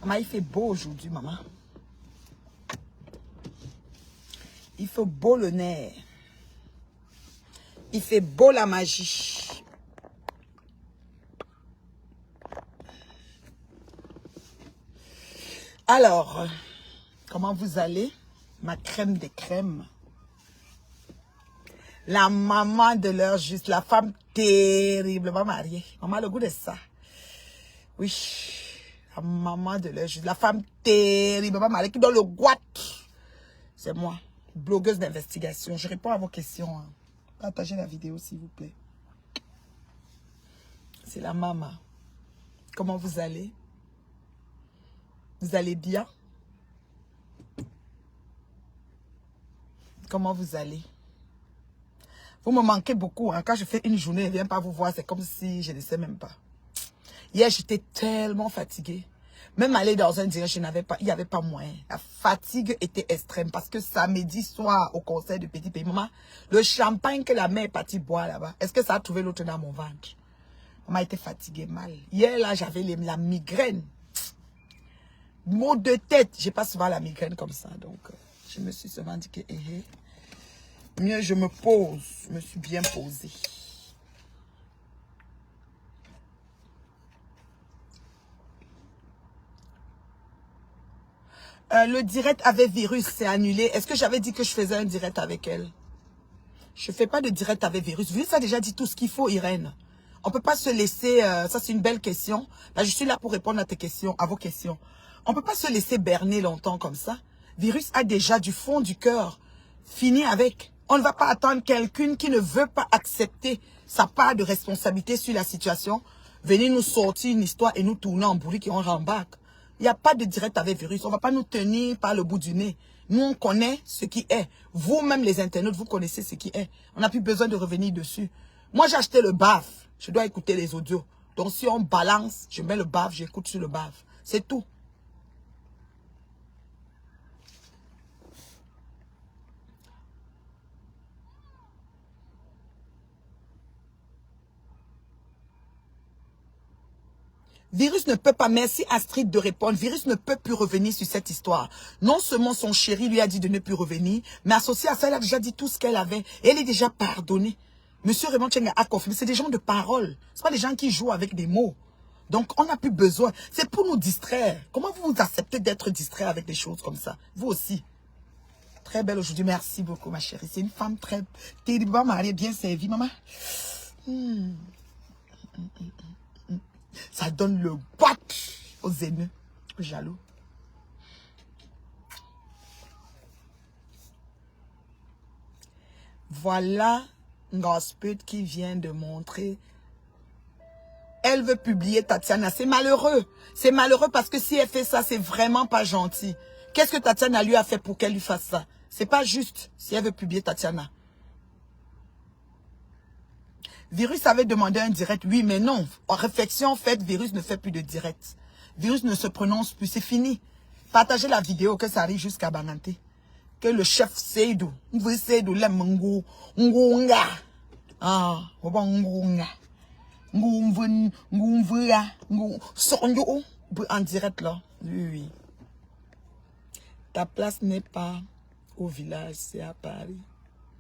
Maman, il fait beau aujourd'hui, maman. Il fait beau le nerf. Il fait beau la magie. Alors, comment vous allez? Ma crème des crèmes. La maman de l'heure juste, la femme terriblement mariée. Maman a le goût de ça. Oui, la maman de l'heure juste, la femme terriblement mariée qui donne le guat. C'est moi, blogueuse d'investigation. Je réponds à vos questions. Hein. Partagez la vidéo s'il vous plaît. C'est la maman. Comment vous allez? Vous allez bien? Comment vous allez? Vous me manquez beaucoup. Hein. Quand je fais une journée, je ne viens pas vous voir. C'est comme si je ne sais même pas. Hier, j'étais tellement fatiguée. Même aller dans un direct, il n'y avait pas moyen. La fatigue était extrême parce que samedi soir, au concert de Petit Pays, maman, le champagne que la mère est partie boire là-bas, est-ce que ça a trouvé l'autre dans mon ventre? Maman était fatiguée mal. Hier, là, j'avais la migraine. Maux de tête. J'ai pas souvent la migraine comme ça. Donc, je me suis seulement dit que mieux je me pose. Je me suis bien posée. Le direct avec virus, c'est annulé. Est-ce que j'avais dit que je faisais un direct avec elle? Je ne fais pas de direct avec virus. Virus a déjà dit tout ce qu'il faut, Irène. On ne peut pas se laisser... ça, c'est une belle question. Là, je suis là pour répondre à tes questions, à vos questions. On ne peut pas se laisser berner longtemps comme ça. Virus a déjà du fond du cœur fini avec. On ne va pas attendre quelqu'un qui ne veut pas accepter sa part de responsabilité sur la situation. Venir nous sortir une histoire et nous tourner en bourrique et on rembarque. Il n'y a pas de direct avec virus. On ne va pas nous tenir par le bout du nez. Nous, on connaît ce qui est. Vous-même, les internautes, vous connaissez ce qui est. On n'a plus besoin de revenir dessus. Moi, j'ai acheté le BAF. Je dois écouter les audios. Donc, si on balance, je mets le BAF, j'écoute sur le BAF. C'est tout. Virus ne peut pas, merci Astrid de répondre, Virus ne peut plus revenir sur cette histoire. Non seulement son chéri lui a dit de ne plus revenir, mais associé à ça, elle a déjà dit tout ce qu'elle avait. Et elle est déjà pardonnée. Monsieur Raymond Tchenga a confirmé, c'est des gens de parole. Ce pas des gens qui jouent avec des mots. Donc, on n'a plus besoin. C'est pour nous distraire. Comment vous acceptez d'être distrait avec des choses comme ça? Vous aussi. Très belle aujourd'hui. Merci beaucoup, ma chérie. C'est une femme très terriblement mariée, bien servie, maman. Ça donne le bac aux haineux, aux jaloux. Voilà Gospel qui vient de montrer. Elle veut publier Tatiana. C'est malheureux. C'est malheureux parce que si elle fait ça, c'est vraiment pas gentil. Qu'est-ce que Tatiana lui a fait pour qu'elle lui fasse ça? C'est pas juste si elle veut publier Tatiana. Virus avait demandé un direct, oui, mais non. En réflexion faite, Virus ne fait plus de direct. Virus ne se prononce plus, c'est fini. Partagez la vidéo, que ça arrive jusqu'à Banante. Que le chef Seydou, Seydou, Ngunga. Ah, Ngunga. En direct là. Oui, oui. Ta place n'est pas au village, c'est à Paris.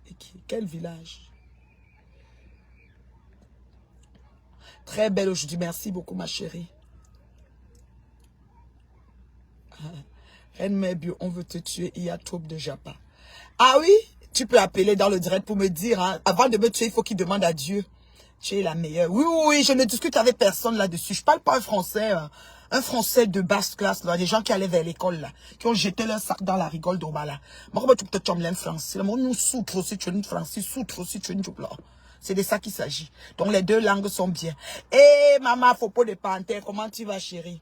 Et quel village? Très belle aujourd'hui. Merci beaucoup, ma chérie. Reine Mébio, on veut te tuer. Il y a trop de Japa. Ah oui? Tu peux appeler dans le direct pour me dire, hein, avant de me tuer, il faut qu'il demande à Dieu. Tu es la meilleure. Oui, oui, oui, je ne discute avec personne là-dessus. Je parle pas un français de basse classe, là, des gens qui allaient vers l'école, là, qui ont jeté leur sac dans la rigole d'Obala. Moi, tu peux te tomber français. Moi, nous soutre aussi, tu es une français, soutre aussi, tu es une là. C'est de ça qu'il s'agit. Donc, les deux langues sont bien. Eh, maman, faut pas de panthère. Comment tu vas, chérie?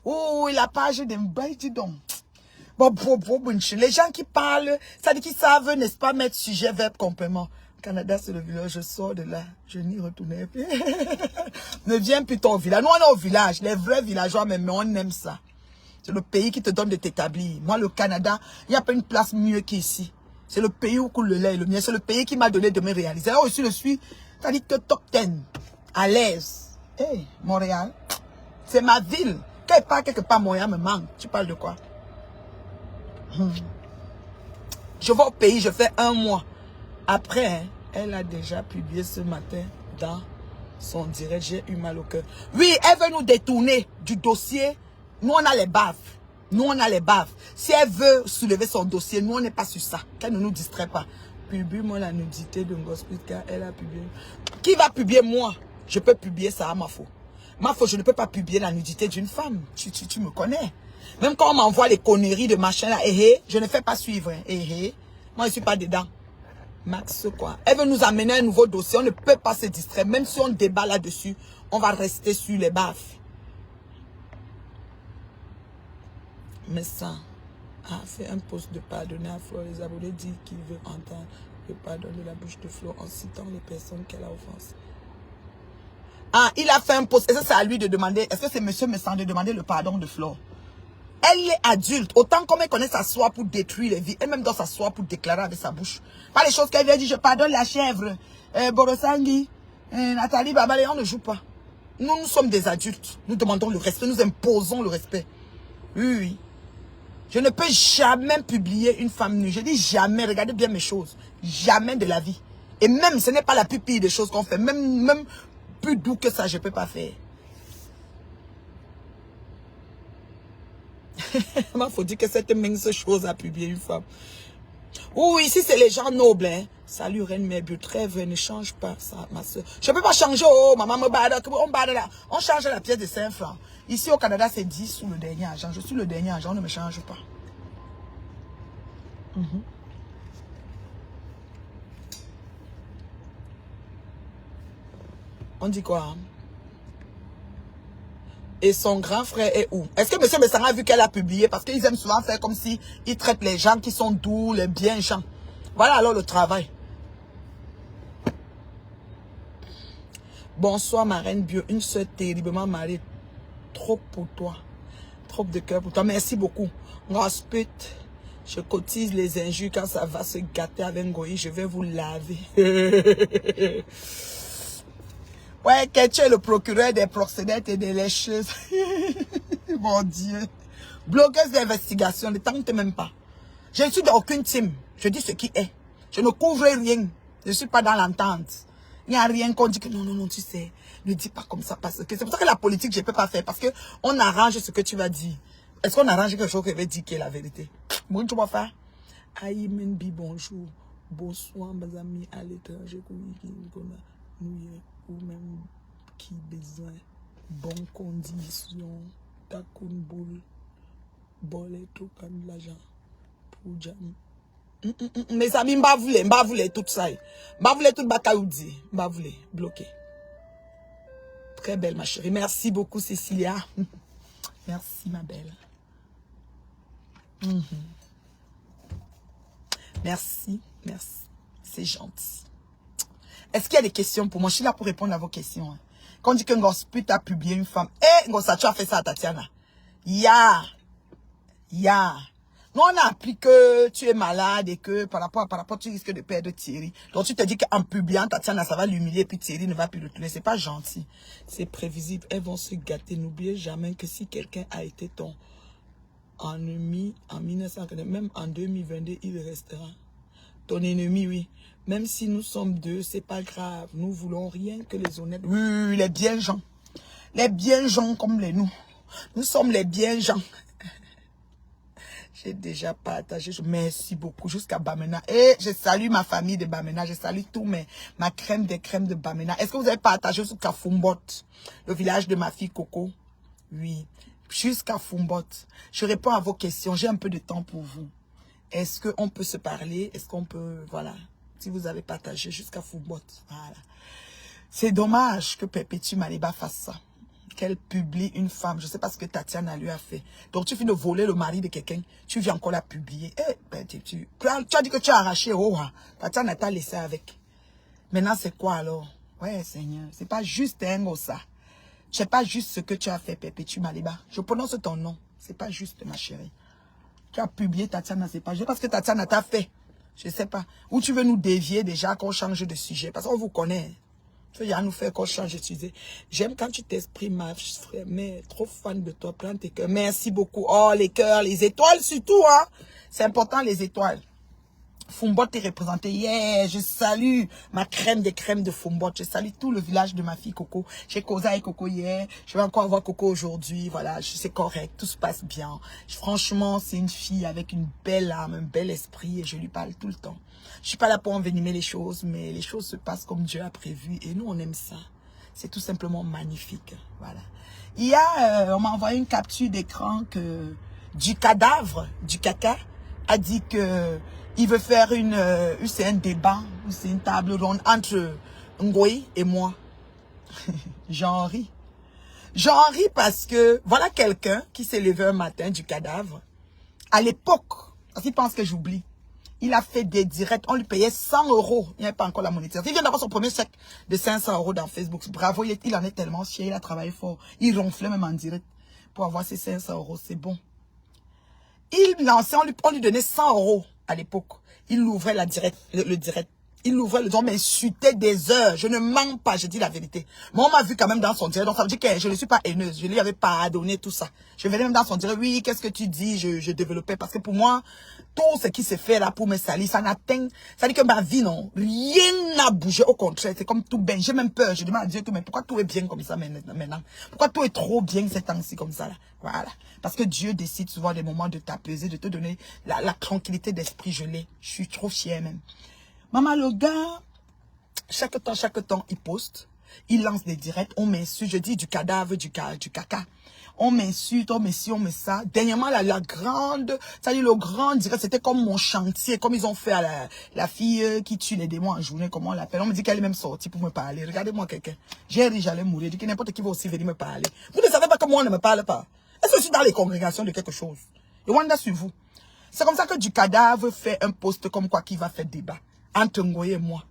Oh, la page de Mbaïdi, donc. Bon, les gens qui parlent, ça dit qu'ils savent, n'est-ce pas, mettre sujet, verbe, complément. Canada, c'est le village, je sors de là, je n'y retournerai plus. Ne viens plus ton village. Nous, on est au village, les vrais villageois, mais on aime ça. C'est le pays qui te donne de t'établir. Moi, le Canada, il n'y a pas une place mieux qu'ici. C'est le pays où coule le lait et le miel. C'est le pays qui m'a donné de me réaliser. Là aussi, je suis Ça dit que top 10. À l'aise. Hey, Montréal. C'est ma ville. Quelque part, Montréal me manque. Tu parles de quoi? Je vais au pays, je fais 1 mois. Après, hein, elle a déjà publié ce matin dans son direct. J'ai eu mal au cœur. Oui, elle veut nous détourner du dossier. Nous, on a les baffes. Nous, on a les baffes. Si elle veut soulever son dossier, nous, on n'est pas sur ça. Qu'elle ne nous distrait pas. Publie-moi la nudité de Ngospit car elle a publié. Qui va publier moi? Je peux publier ça à ma faute. Ma faute, je ne peux pas publier la nudité d'une femme. Tu me connais. Même quand on m'envoie les conneries de machin là, je ne fais pas suivre. Moi, je ne suis pas dedans. Max, quoi. Elle veut nous amener un nouveau dossier. On ne peut pas se distraire. Même si on débat là-dessus, on va rester sur les baffes. Mais ça a fait un post de pardonner à Flo. Les abonnés disent qu'il veut entendre le pardon de la bouche de Flo en citant les personnes qu'elle a offensées. Ah, il a fait un post. Et ça, c'est à lui de demander. Est-ce que c'est monsieur Messan de demander le pardon de Flo? Elle est adulte. Autant comme elle connaît s'asseoir pour détruire les vies. Elle-même doit s'asseoir pour déclarer avec sa bouche. Pas les choses qu'elle vient dire. Je pardonne la chèvre. Borosangui. Nathalie Babalé. On ne joue pas. Nous sommes des adultes. Nous demandons le respect. Nous imposons le respect. Oui, oui. Je ne peux jamais publier une femme nue. Je dis jamais. Regardez bien mes choses. Jamais de la vie. Et même, ce n'est pas la plus pire des choses qu'on fait. Même plus doux que ça, je ne peux pas faire. Il faut dire que cette mince chose a publié une femme. Oui, si c'est les gens nobles, hein. Salut Reine Merbu, trêve, ne change pas ça, ma soeur. Je ne peux pas changer, oh, maman me barre, on change la pièce de 5 francs. Ici au Canada, c'est 10 sous le dernier agent. Je suis le dernier agent, on ne me change pas. On dit quoi, hein? Et son grand frère est où? Est-ce que monsieur Messara a vu qu'elle a publié? Parce qu'ils aiment souvent faire comme si ils traitent les gens qui sont doux, les bien gens. Voilà alors le travail. Bonsoir ma reine bio, une soeur terriblement mariée. Trop pour toi. Trop de cœur pour toi. Merci beaucoup. Ngospit, je cotise les injures quand ça va se gâter avec Ngoï. Je vais vous laver. Ouais, que tu es le procureur des proxénètes et des lécheuses. Mon Dieu. Blogueuse d'investigation, ne tente même pas. Je ne suis dans aucune team. Je dis ce qui est. Je ne couvre rien. Je ne suis pas dans l'entente. Il n'y a rien qu'on dit que non, non, non, tu sais. Ne dis pas comme ça. Parce que c'est pour ça que la politique, je ne peux pas faire. Parce qu'on arrange ce que tu vas dire. Est-ce qu'on arrange quelque chose qui veut dire qui est la vérité? Moi, tu vas faire. Aïe, Menbi, bonjour. Bonsoir, mes amis à l'étranger. Ou même qui besoin bonne condition takoun boule bolé tout comme l'argent pour jam. Mes amis, m'a voulu tout ça. M'a voulu tout bataoudi, m'a voulu bloqué. Très belle ma chérie. Merci beaucoup Cécilia. Merci ma belle. Merci, merci. C'est gentil. Est-ce qu'il y a des questions pour moi? Je suis là pour répondre à vos questions. Hein. Quand on dit que Ngospit a publié une femme. Eh, Ngosa, tu as fait ça à Tatiana. Ya. Nous, on a appris que tu es malade et que par rapport, tu risques de perdre Thierry. Donc, tu te dis qu'en publiant Tatiana, ça va l'humilier puis Thierry ne va plus le tourner. C'est pas gentil. C'est prévisible. Elles vont se gâter. N'oubliez jamais que si quelqu'un a été ton ennemi en 1940, même en 2022, il restera ton ennemi, oui. Même si nous sommes deux, c'est pas grave. Nous voulons rien que les honnêtes. Oui, les bien gens. Les bien gens comme les nous. Nous sommes les bien gens. J'ai déjà partagé. Merci beaucoup jusqu'à Bamena. Et je salue ma famille de Bamena. Je salue tout ma crème des crèmes de Bamena. Est-ce que vous avez partagé jusqu'à Fumbot, le village de ma fille Coco? Oui. Jusqu'à Fumbot. Je réponds à vos questions. J'ai un peu de temps pour vous. Est-ce qu'on peut se parler? Est-ce qu'on peut... Voilà. Si vous avez partagé jusqu'à Fumbot. Voilà. C'est dommage que Perpétue Maliba fasse ça. Qu'elle publie une femme. Je ne sais pas ce que Tatiana lui a fait. Donc, tu finis de voler le mari de quelqu'un. Tu viens encore la publier. Eh, ben, tu as dit que tu as arraché. Oh, Tatiana t'a laissé avec. Maintenant, c'est quoi alors? Ouais, Seigneur. C'est pas juste un ça. C'est pas juste ce que tu as fait, Perpétue Maliba. Je prononce ton nom. C'est pas juste, ma chérie. Tu as publié Tatiana, c'est pas juste parce que Tatiana t'a fait. Je sais pas. Ou tu veux nous dévier déjà qu'on change de sujet. Parce qu'on vous connaît. Il y a nous faire qu'on change d'utiliser. J'aime quand tu t'exprimes, ma frère, mais trop fan de toi, plein tes cœurs. Merci beaucoup. Oh, les cœurs, les étoiles surtout, hein. C'est important, les étoiles. Fumbot est représenté. Yeah, je salue ma crème des crèmes de Fumbot. Je salue tout le village de ma fille Coco. J'ai causé avec Coco hier. Je vais encore avoir Coco aujourd'hui. Voilà, c'est correct. Tout se passe bien. Franchement, c'est une fille avec une belle âme, un bel esprit et je lui parle tout le temps. Je suis pas là pour envenimer les choses, mais les choses se passent comme Dieu a prévu et nous, on aime ça. C'est tout simplement magnifique. Voilà. Il y a, on m'a envoyé une capture d'écran que du cadavre, du caca, a dit que il veut faire c'est un débat, c'est une table ronde entre Ngoï et moi. J'en ris. J'en ris parce que voilà quelqu'un qui s'est levé un matin du cadavre. À l'époque, parce qu'il pense que j'oublie, il a fait des directs, on lui payait 100 €. Il n'y avait pas encore la monétisation. Il vient d'avoir son premier chèque de 500 € dans Facebook. Bravo, il en est tellement fier, il a travaillé fort. Il ronflait même en direct pour avoir ses 500 €. C'est bon. Il lançait, on lui donnait 100 € à l'époque. Il ouvrait le direct. Il ouvrait le direct, mais m'insultait des heures. Je ne mens pas, je dis la vérité. Moi, on m'a vu quand même dans son direct. Donc, ça veut dire que je ne suis pas haineuse. Je lui avais pardonné tout ça. Je venais même dans son direct. Oui, qu'est-ce que tu dis? Je développais. Parce que pour moi, tout ce qui se fait là pour me salir, ça n'atteint. Ça dit que ma vie, non. Rien n'a bougé. Au contraire, c'est comme tout bien. J'ai même peur. Je demande à Dieu, mais pourquoi tout est bien comme ça maintenant? Pourquoi tout est trop bien ces temps-ci comme ça là? Voilà. Parce que Dieu décide souvent des moments de t'apaiser, de te donner la tranquillité d'esprit. Je l'ai. Je suis trop fière même. Maman, le gars, chaque temps, il poste. Il lance des directs. On m'insulte. Je dis du cadavre, du caca. On m'insulte, on met ci, on met ça. Dernièrement, la grande, c'est-à-dire le grand direct, c'était comme mon chantier, comme ils ont fait à la fille qui tue les démons en journée, comment on l'appelle. On me dit qu'elle est même sortie pour me parler. Regardez-moi quelqu'un. J'ai ri, j'allais mourir. Je dis que n'importe qui va aussi venir me parler. Vous ne savez pas que moi, on ne me parle pas. Est-ce que je suis dans les congrégations de quelque chose? Et Wanda sur vous. C'est comme ça que du cadavre fait un post comme quoi qui va faire débat entre Ngoye et moi.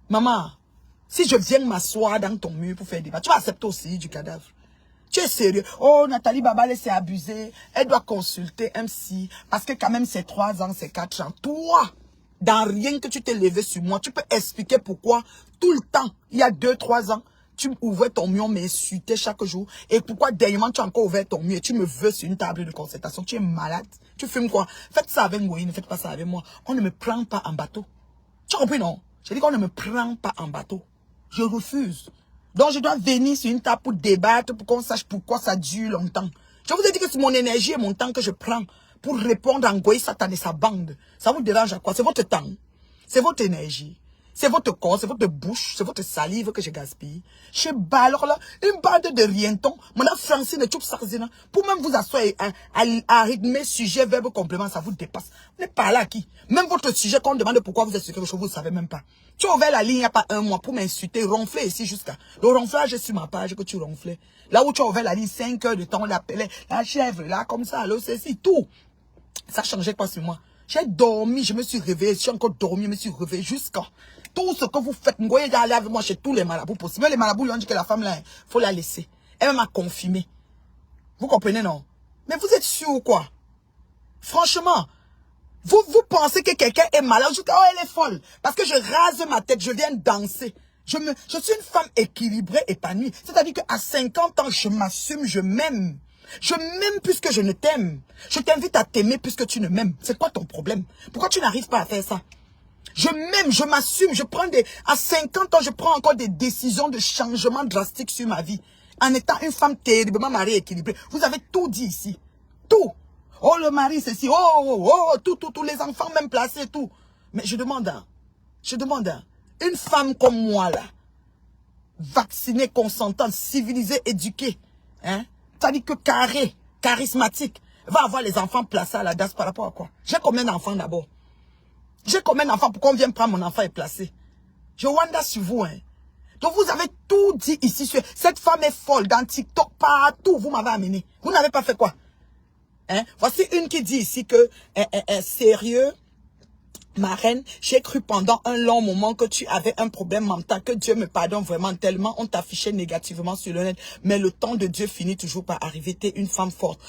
Maman, si je viens m'asseoir dans ton mur pour faire débat, tu vas accepter aussi du cadavre. Tu es sérieux? Oh, Nathalie Babale s'est abusée. Elle doit consulter un psy. Parce que quand même, c'est 3 ans, c'est 4 ans. Toi, dans rien que tu t'es levé sur moi, tu peux expliquer pourquoi tout le temps, il y a 2-3 ans, tu ouvrais ton mur, m'insultais chaque jour. Et pourquoi dernièrement, tu as encore ouvert ton mur et tu me veux sur une table de concertation. Tu es malade. Tu fumes quoi? Faites ça avec Ngoï, ne faites pas ça avec moi. On ne me prend pas en bateau. Tu as compris, non? J'ai dit qu'on ne me prend pas en bateau. Je refuse. Donc, je dois venir sur une table pour débattre, pour qu'on sache pourquoi ça dure longtemps. Je vous ai dit que c'est mon énergie et mon temps que je prends pour répondre à Ngoï Satan et sa bande. Ça vous dérange à quoi? C'est votre temps. C'est votre énergie. C'est votre corps, c'est votre bouche, c'est votre salive que je gaspille. Je bats alors là, une bande de rientons, mon Francine Tchoup Sarzina, pour même vous asseoir à rythmer sujet, verbe, complément, ça vous dépasse. Vous n'êtes pas là à qui? Même votre sujet, quand on demande pourquoi vous êtes sur quelque chose, vous ne savez même pas. Tu as ouvert la ligne il n'y a pas 1 mois pour m'insulter, ronfler ici jusqu'à. Le ronflage est sur ma page que tu ronflais. Là où tu as ouvert la ligne 5 heures de temps, on l'appelait la chèvre, là, comme ça, là, c'est tout. Ça changeait pas sur moi. J'ai dormi, je me suis réveillé, j'ai encore dormi, je me suis réveillé jusqu'à tout ce que vous faites. Vous voyez d'aller avec moi chez tous les marabouts possibles. Les marabouts lui ont dit que la femme là, faut la laisser. Elle m'a confirmé. Vous comprenez, non? Mais vous êtes sûr ou quoi? Franchement, vous pensez que quelqu'un est malade? Je dis, oh, elle est folle. Parce que je rase ma tête, je viens danser. Je suis une femme équilibrée, épanouie. C'est-à-dire qu'à 50 ans, je m'assume, je m'aime. Je m'aime puisque je ne t'aime. Je t'invite à t'aimer puisque tu ne m'aimes. C'est quoi ton problème? Pourquoi tu n'arrives pas à faire ça? Je m'aime, je m'assume, à 50 ans, je prends encore des décisions de changement drastique sur ma vie. En étant une femme terriblement mariée, équilibrée. Vous avez tout dit ici. Tout. Oh, le mari, ceci. Tout, les enfants même placés, tout. Mais je demande, une femme comme moi, là, vaccinée, consentante, civilisée, éduquée, hein, c'est-à-dire que charismatique, va avoir les enfants placés à la DAS par rapport à quoi? J'ai combien d'enfants d'abord? J'ai combien d'enfants pour qu'on vienne prendre mon enfant et placer? Je wonder sur vous, hein. Donc vous avez tout dit ici. Cette femme est folle dans TikTok, partout. Vous m'avez amené. Vous n'avez pas fait quoi? Hein? Voici une qui dit ici que, sérieux, ma reine, j'ai cru pendant un long moment que tu avais un problème mental, que Dieu me pardonne vraiment tellement on t'affichait négativement sur le net. Mais le temps de Dieu finit toujours par arriver. T'es une femme forte.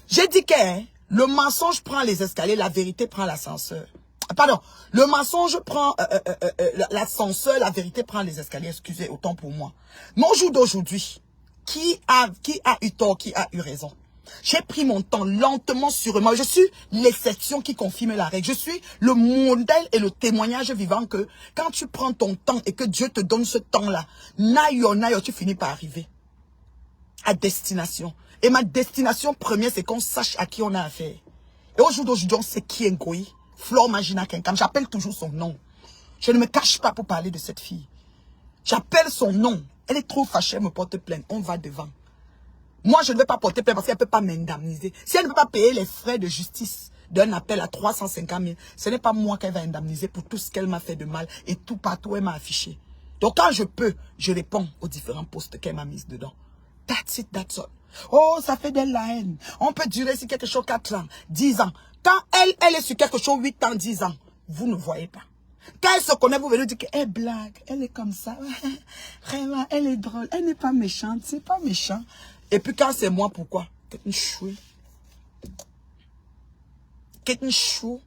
J'ai dit que, hein, le mensonge prend les escaliers, la vérité prend l'ascenseur. Pardon, le mensonge prend l'ascenseur, la vérité prend les escaliers, excusez, autant pour moi. Mais au jour d'aujourd'hui, qui a eu tort, qui a eu raison? J'ai pris mon temps lentement, sûrement. Je suis l'exception qui confirme la règle. Je suis le modèle et le témoignage vivant que quand tu prends ton temps et que Dieu te donne ce temps-là, naïo, tu finis par arriver à destination. Et ma destination première, c'est qu'on sache à qui on a affaire. Et au jour d'aujourd'hui, on sait qui est Ngoï. Flore Magina Kenkam. J'appelle toujours son nom. Je ne me cache pas pour parler de cette fille. J'appelle son nom. Elle est trop fâchée, elle me porte plainte. On va devant. Moi, je ne vais pas porter plainte parce qu'elle ne peut pas m'indemniser. Si elle ne peut pas payer les frais de justice d'un appel à 350 000, ce n'est pas moi qu'elle va indemniser pour tout ce qu'elle m'a fait de mal et tout partout elle m'a affiché. Donc quand je peux, je réponds aux différents postes qu'elle m'a mis dedans. That's it, that's all. Oh, ça fait de la haine. On peut durer sur quelque chose 4 ans, 10 ans. Quand elle est sur quelque chose 8 ans, 10 ans, vous ne voyez pas. Quand elle se connaît, vous venez dire qu'elle blague, elle est comme ça. Vraiment, elle est drôle, elle n'est pas méchante, c'est pas méchant. Et puis quand c'est moi, pourquoi? Qu'est-ce chou? Qu'est-ce chou?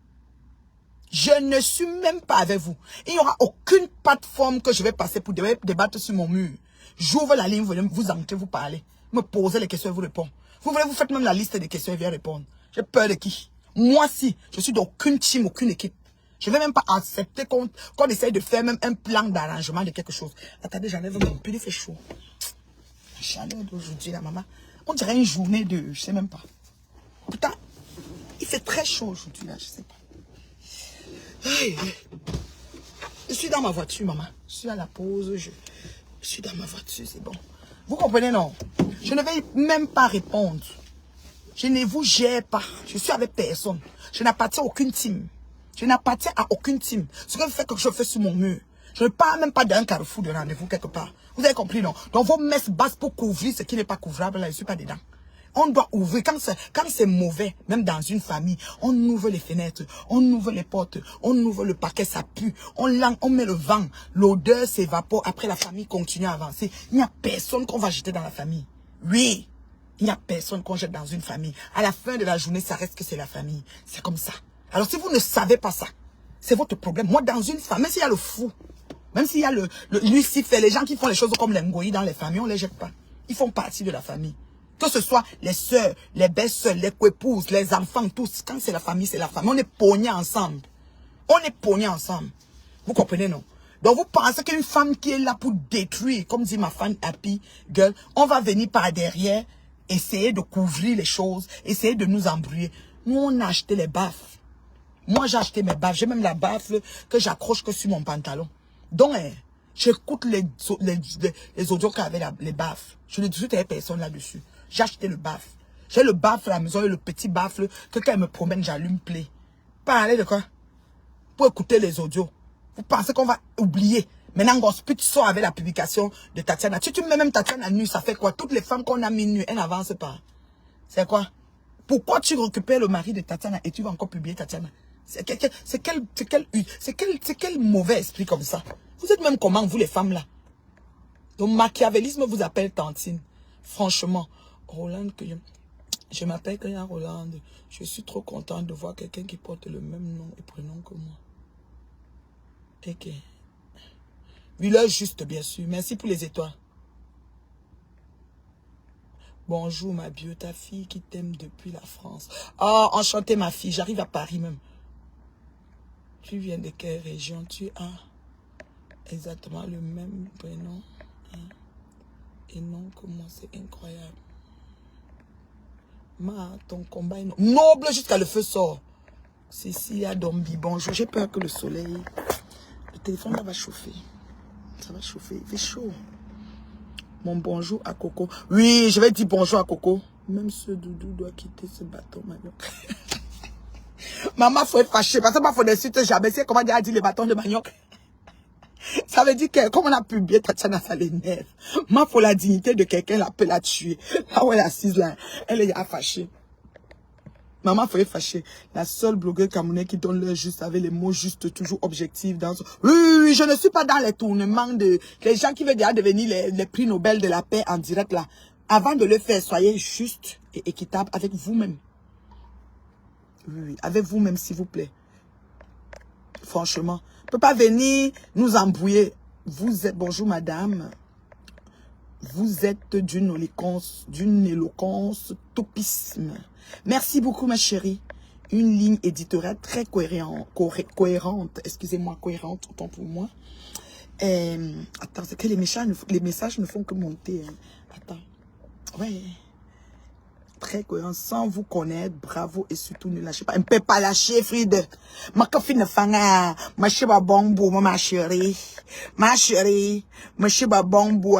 Je ne suis même pas avec vous. Il n'y aura aucune plateforme que je vais passer pour débattre sur mon mur. J'ouvre la ligne, vous venez vous entrez, vous parlez. Me posez les questions et vous répondez. Vous voulez, vous faites même la liste des questions et viens répondre. J'ai peur de qui? Moi, si, je suis d'aucune team, aucune équipe. Je ne vais même pas accepter qu'on essaye de faire même un plan d'arrangement de quelque chose. Attendez, j'enlève mon pull, il fait chaud. La chaleur d'aujourd'hui, la maman. On dirait une journée de, je sais même pas. Putain, il fait très chaud aujourd'hui, là, je sais pas. Hey, je suis dans ma voiture, maman. Je suis à la pause, je suis dans ma voiture, c'est bon. Vous comprenez, non? Je ne vais même pas répondre. Je ne vous gère pas. Je suis avec personne. Je n'appartiens à aucune team. Je n'appartiens à aucune team. Ce que vous faites, que je fais sur mon mur. Je ne parle même pas d'un carrefour de rendez-vous quelque part. Vous avez compris, non? Donc, vos messes basses pour couvrir ce qui n'est pas couvrable, là, je ne suis pas dedans. On doit ouvrir. Quand c'est mauvais, même dans une famille, on ouvre les fenêtres, on ouvre les portes, on ouvre le paquet, ça pue, on met le vent, l'odeur s'évapore, après la famille continue à avancer. Il n'y a personne qu'on va jeter dans la famille. Oui, il n'y a personne qu'on jette dans une famille. À la fin de la journée, ça reste que c'est la famille. C'est comme ça. Alors si vous ne savez pas ça, c'est votre problème. Moi, dans une famille, même s'il y a le fou, même s'il y a le Lucifer, les gens qui font les choses comme les Ngoï dans les familles, on ne les jette pas. Ils font partie de la famille. Que ce soit les sœurs, les belles-sœurs, les coépouses, les enfants, tous. Quand c'est la famille, c'est la famille. On est pognés ensemble. On est pognés ensemble. Vous comprenez, non? Donc, vous pensez qu'une femme qui est là pour détruire, comme dit ma fan Happy Girl, on va venir par derrière, essayer de couvrir les choses, essayer de nous embrouiller. Nous, on a acheté les baffes. Moi, j'ai acheté mes baffes. J'ai même la baffe que j'accroche que sur mon pantalon. Donc, j'écoute les audios qu'avaient les baffes. Je ne discute avec personne là-dessus. J'ai acheté le baffle. J'ai le baffle à la maison et le petit baffle que quand elle me promène, j'allume play. Parler de quoi? Pour écouter les audios. Vous pensez qu'on va oublier? Maintenant, Gospel sort avec la publication de Tatiana. Si tu mets même Tatiana nue, ça fait quoi? Toutes les femmes qu'on a mis nues, elles n'avancent pas. C'est quoi? Pourquoi tu récupères le mari de Tatiana et tu vas encore publier Tatiana? C'est quel mauvais esprit comme ça? Vous êtes même comment, vous les femmes là? Donc, machiavélisme vous appelle Tantine. Franchement. Roland, je m'appelle Kaya Roland. Je suis trop contente de voir quelqu'un qui porte le même nom et prénom que moi. Ok. Oui, l'heure juste, bien sûr. Merci pour les étoiles. Bonjour, ma bio, ta fille qui t'aime depuis la France. Ah, oh, enchantée, ma fille. J'arrive à Paris même. Tu viens de quelle région? Tu as exactement le même prénom et nom que moi. C'est incroyable. Ton combat est noble jusqu'à le feu sort. Cécilia Dombi, bonjour. J'ai peur que le soleil... Le téléphone là va chauffer. Ça va chauffer. Il fait chaud. Mon bonjour à Coco. Oui, je vais dire bonjour à Coco. Même ce doudou doit quitter ce bateau manioc. Maman, faut être fâché. Parce que moi, faut n'insulter jamais. C'est comment dire les bâtons de manioc. Ça veut dire que, comme on a publié Tatiana, ça l'énerve. Moi, faut la dignité de quelqu'un, la peut la tuer. Là où elle est assise là, elle est fâchée. Maman, faut être fâchée. La seule blogueuse camerounaise qui donne l'heure juste avec les mots justes, toujours objectifs. Oui, je ne suis pas dans les tournements de... Les gens qui veulent déjà devenir les prix Nobel de la paix en direct là. Avant de le faire, soyez juste et équitable avec vous-même. Oui, avec vous-même, s'il vous plaît. Franchement. On ne peut pas venir nous embrouiller. Vous êtes, bonjour madame. Vous êtes d'une éloquence topisme. Merci beaucoup ma chérie. Une ligne éditoriale très cohérente. Excusez-moi, cohérente, autant pour moi. Attends, c'est que les messages ne font que monter. Hein. Attends. Ouais. Très cohérent, sans vous connaître, bravo et surtout ne lâchez pas. On ne peut pas lâcher, Friede. Ma copine fanga, ma chéba bonbo, ma chérie. Ma chérie, ma chéba bonbo.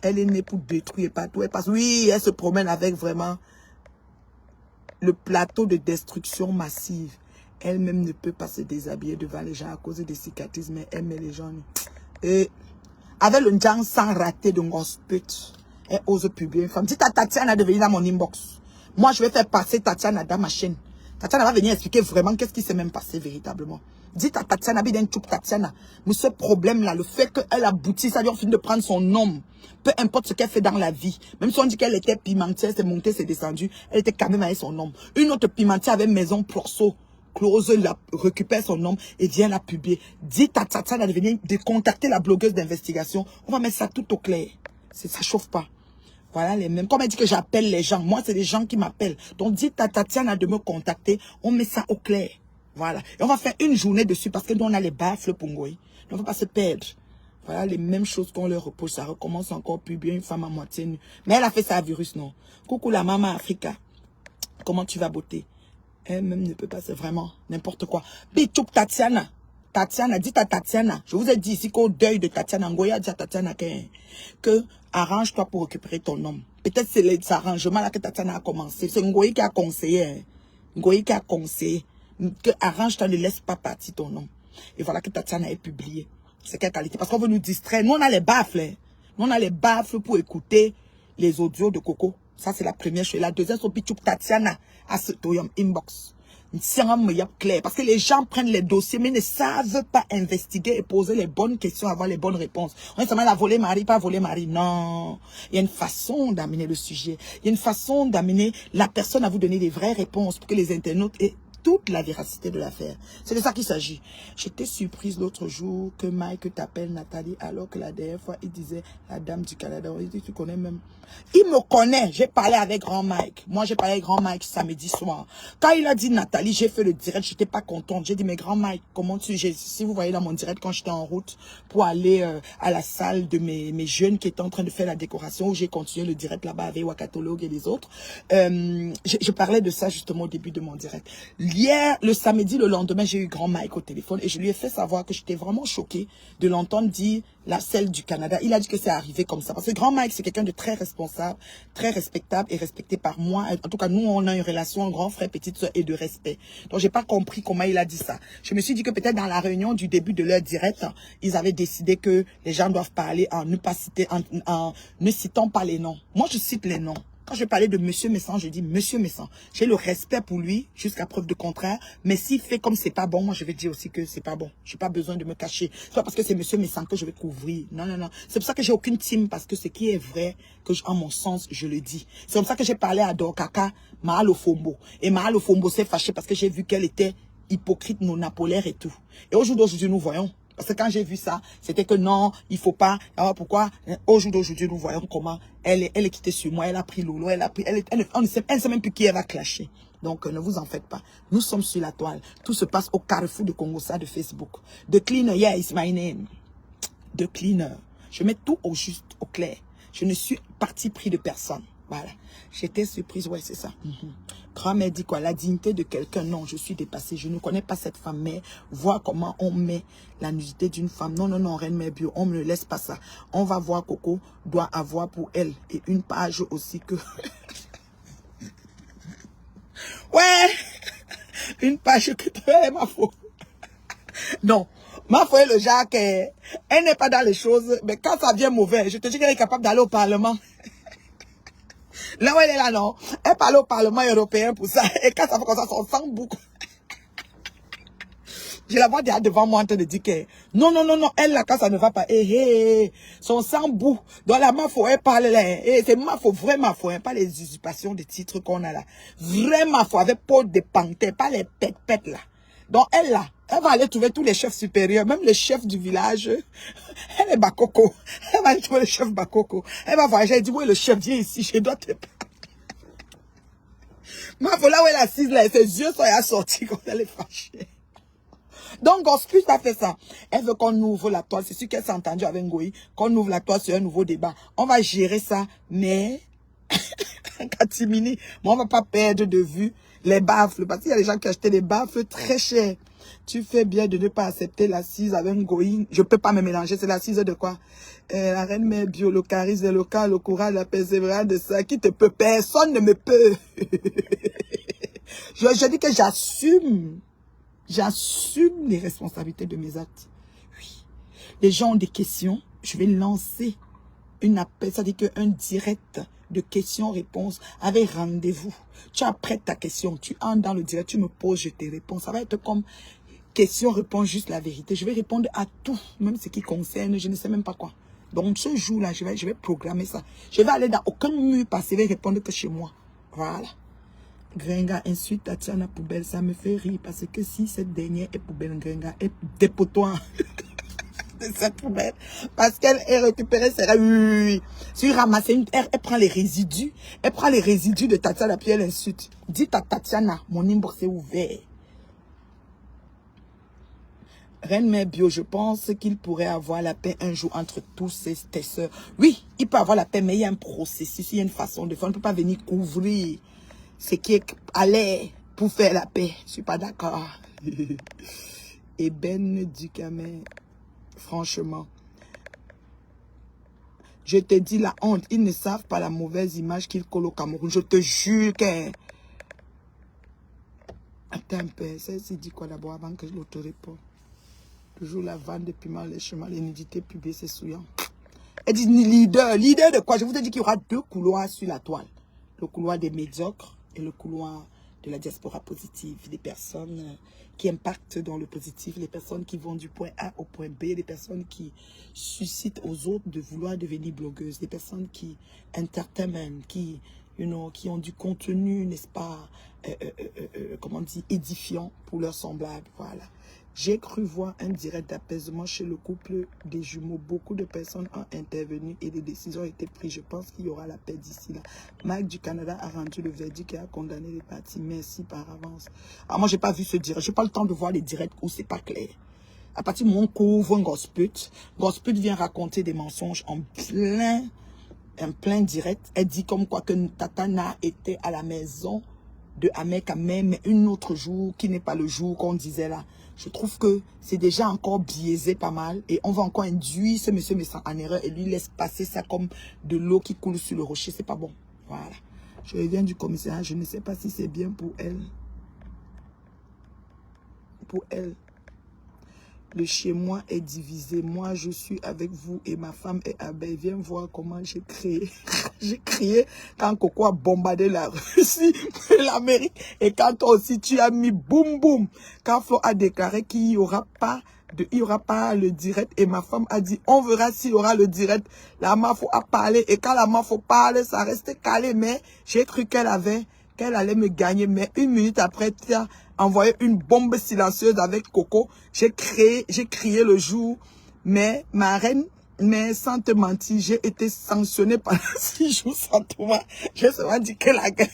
Elle est née pour détruire partout. Oui, elle se promène avec vraiment le plateau de destruction massive. Elle-même ne peut pas se déshabiller devant les gens à cause des cicatrices, mais elle met les gens. Et avec le njang sans rater de gospel. Elle ose publier une femme. Dites à Tatiana de venir dans mon inbox. Moi, je vais faire passer Tatiana dans ma chaîne. Tatiana va venir expliquer vraiment qu'est-ce qui s'est même passé véritablement. Dites à Tatiana, Tatiana, mais ce problème-là, le fait qu'elle aboutit, ça lui a fini de prendre son nom. Peu importe ce qu'elle fait dans la vie. Même si on dit qu'elle était pimentière, c'est monté, c'est descendu, elle était quand même avec son nom. Une autre pimentière avec maison Plorso, Close, récupère son nom et vient la publier. Dites à Tatiana de venir de contacter la blogueuse d'investigation. On va mettre ça tout au clair. Ça chauffe pas. Voilà les mêmes. Comme elle dit que j'appelle les gens. Moi, c'est les gens qui m'appellent. Donc, dites à Tatiana de me contacter. On met ça au clair. Voilà. Et on va faire une journée dessus parce que nous, on a les baffles Pongoï. On ne va pas se perdre. Voilà les mêmes choses qu'on leur repose. Ça recommence encore plus bien. Une femme à moitié nue. Mais elle a fait ça à virus, non. Coucou la maman Africa. Comment tu vas beauté? Elle-même ne peut pas. C'est vraiment n'importe quoi. Bichouk Tatiana. Tatiana, dites à Tatiana, je vous ai dit ici qu'au deuil de Tatiana, Ngoya dit à Tatiana que arrange-toi pour récupérer ton homme. Peut-être c'est les arrangements là que Tatiana a commencé. C'est Ngoya qui a conseillé. Hein. Ngoya qui a conseillé que arrange-toi, ne laisse pas partir ton homme. Et voilà que Tatiana est publié. C'est quelle qualité? Parce qu'on veut nous distraire. Nous, on a les baffles. Hein. Nous, on a les baffles pour écouter les audios de Coco. Ça, c'est la première chose. La deuxième, c'est Pichouk Tatiana à ce inbox. Clair. Parce que les gens prennent les dossiers, mais ne savent pas investiguer et poser les bonnes questions, avoir les bonnes réponses. On dit seulement la volée Marie, pas voler Marie. Non. Il y a une façon d'amener le sujet. Il y a une façon d'amener la personne à vous donner des vraies réponses pour que les internautes aient toute la véracité de l'affaire. C'est de ça qu'il s'agit. J'étais surprise l'autre jour que Mike t'appelle Nathalie, alors que la dernière fois, il disait la dame du Canada. Il dit, tu connais même. Il me connaît. J'ai parlé avec Grand Mike. Moi, j'ai parlé avec Grand Mike samedi soir. Quand il a dit Nathalie, j'ai fait le direct. J'étais pas contente. J'ai dit, mais Grand Mike, comment si vous voyez dans mon direct, quand j'étais en route pour aller à la salle de mes jeunes qui étaient en train de faire la décoration, où j'ai continué le direct là-bas avec Wakatologue et les autres, je parlais de ça justement au début de mon direct. Hier, le samedi, le lendemain, j'ai eu Grand Mike au téléphone et je lui ai fait savoir que j'étais vraiment choquée de l'entendre dire la selle du Canada. Il a dit que c'est arrivé comme ça. Parce que Grand Mike, c'est quelqu'un de très responsable, très respectable et respecté par moi. En tout cas, nous, on a une relation grand frère, petite soeur et de respect. Donc, j'ai pas compris comment il a dit ça. Je me suis dit que peut-être dans la réunion du début de leur direct, ils avaient décidé que les gens doivent parler en ne citant pas les noms. Moi, je cite les noms. Quand je parlais de Monsieur Messan, je dis Monsieur Messan. J'ai le respect pour lui, jusqu'à preuve de contraire. Mais s'il fait comme c'est pas bon, moi je vais dire aussi que c'est pas bon. J'ai pas besoin de me cacher. C'est pas parce que c'est Monsieur Messan que je vais couvrir. Non, non, non. C'est pour ça que j'ai aucune team, parce que ce qui est vrai, en mon sens, je le dis. C'est comme ça que j'ai parlé à Dorkaka, Mahalo Fombo. Et Mahalo Fombo s'est fâché parce que j'ai vu qu'elle était hypocrite, monopolaire et tout. Et aujourd'hui, nous voyons. Parce que quand j'ai vu ça, c'était que non, il faut pas. Alors pourquoi? Au jour d'aujourd'hui, nous voyons comment elle est quittée sur moi. Elle a pris Lolo, elle ne sait même plus qui elle va clasher. Donc, ne vous en faites pas. Nous sommes sur la toile. Tout se passe au carrefour de Congossa de Facebook. The Cleaner, yeah, is my name. The Cleaner. Je mets tout au juste, au clair. Je ne suis parti pris de personne. Voilà. J'étais surprise, ouais, c'est ça. Grand-mère dit quoi? La dignité de quelqu'un, non, je suis dépassée. Je ne connais pas cette femme, mais voir comment on met la nudité d'une femme. Non, non, non, Reine Mère Bio, on ne me laisse pas ça. On va voir, Coco doit avoir pour elle. Et une page aussi que... ouais, une page que tu es, ma faute. Non, ma foi est le genre qu'elle n'est pas dans les choses, mais quand ça vient mauvais, je te dis qu'elle est capable d'aller au Parlement. Là où elle est là, non. Elle parle au Parlement européen pour ça. Et quand ça fait comme ça, son sang boucle. Je la vois derrière devant moi en train de dire que non, non, non, non, elle là, quand ça ne va pas, son sang bout. Dans la mafo, elle parle là. C'est mafo, vrai mafo, hein, pas les usurpations de titres qu'on a là. Vrai mafo, avec peau de panthère, pas les pètes là. Donc, elle, là, elle va aller trouver tous les chefs supérieurs, même le chef du village. Elle est Bakoko. Elle va aller trouver le chef Bakoko. Elle va voyager, elle dit, oui, le chef, viens ici, je dois te... Ma voilà où elle est assise, là, et ses yeux sont assortis quand elle est fâchée. Donc, Gosput a fait ça. Elle veut qu'on ouvre la toile. C'est sûr qu'elle s'est entendue avec Ngoï. Qu'on ouvre la toile sur un nouveau débat. On va gérer ça, mais... Katimini, mais on va pas perdre de vue les baffles. Parce qu'il y a des gens qui achetaient des baffles très chers. Tu fais bien de ne pas accepter l'assise avec Ngoï. Je peux pas me mélanger. C'est l'assise de quoi? La reine mère bio, le charisme, le local, le courage, la persévérance de ça. Qui te peut? Personne ne me peut. je dis que j'assume. J'assume les responsabilités de mes actes. Oui. Les gens ont des questions. Je vais lancer une appel, ça dit qu'un direct de questions-réponses avec rendez-vous. Tu apprêtes ta question, tu entres dans le direct, tu me poses, je te réponds. Ça va être comme question-réponse, juste la vérité. Je vais répondre à tout, même ce qui concerne, je ne sais même pas quoi. Donc ce jour-là, je vais programmer ça. Je vais aller dans aucun mur parce que je vais répondre que chez moi. Voilà. Gringa insulte Tatiana poubelle, ça me fait rire parce que si cette dernière est poubelle, Gringa est dépotoir de cette poubelle parce qu'elle est récupérée, c'est oui. Si ramasser une, elle prend les résidus, de Tatiana puis elle insulte. Dites à Tatiana, mon inbox est ouvert. Reine Mère Bio, je pense qu'il pourrait avoir la paix un jour entre tous tes soeurs. Oui, il peut avoir la paix, mais il y a un processus, il y a une façon de faire. On ne peut pas venir couvrir ce qui est à l'air pour faire la paix. Je ne suis pas d'accord. Et Ben Ducamet, franchement, je te dis la honte. Ils ne savent pas la mauvaise image qu'ils collent au Cameroun. Je te jure que... Attends un peu, celle-ci dit quoi d'abord avant que je te réponde. Toujours la vanne de piment, les chemins, les nudités publiées, c'est souillant. Elle dit leader. Leader de quoi? Je vous ai dit qu'il y aura deux couloirs sur la toile. Le couloir des médiocres et le couloir de la diaspora positive. Des personnes qui impactent dans le positif, les personnes qui vont du point A au point B, les personnes qui suscitent aux autres de vouloir devenir blogueuses, des personnes qui entertainment, qui ont du contenu, n'est-ce pas, comment on dit, édifiant pour leurs semblables. Voilà. J'ai cru voir un direct d'apaisement chez le couple des jumeaux. Beaucoup de personnes ont intervenu et des décisions ont été prises. Je pense qu'il y aura la paix d'ici là. Mike du Canada a rendu le verdict et a condamné les parties. Merci par avance. Alors moi, j'ai pas vu ce direct. J'ai pas le temps de voir les directs où c'est pas clair. À partir du moment où on couvre un Gosput vient raconter des mensonges en plein direct. Elle dit comme quoi que Tatana était à la maison de Ahmed Kamé, mais un autre jour qui n'est pas le jour qu'on disait là. Je trouve que c'est déjà encore biaisé pas mal et on va encore induire ce monsieur en erreur et lui laisse passer ça comme de l'eau qui coule sur le rocher. C'est pas bon. Voilà. Je reviens du commissariat. Je ne sais pas si c'est bien pour elle. Pour elle. Le chez moi est divisé. Moi, je suis avec vous et ma femme est à Abeille. Viens voir comment j'ai créé. J'ai crié quand Coco a bombardé la Russie et l'Amérique. Et quand toi aussi, tu as mis boum boum. Quand Flo a déclaré qu'il n'y aura pas le direct. Et ma femme a dit, on verra s'il y aura le direct. La Mafo a parlé. Et quand la Mafo parle, ça restait calé. Mais j'ai cru qu'elle allait me gagner. Mais une minute après, tu as envoyé une bombe silencieuse avec Coco. J'ai crié le jour. Mais ma reine, mais sans te mentir, j'ai été sanctionnée pendant 6 jours sans toi. J'ai seulement dit que la guerre.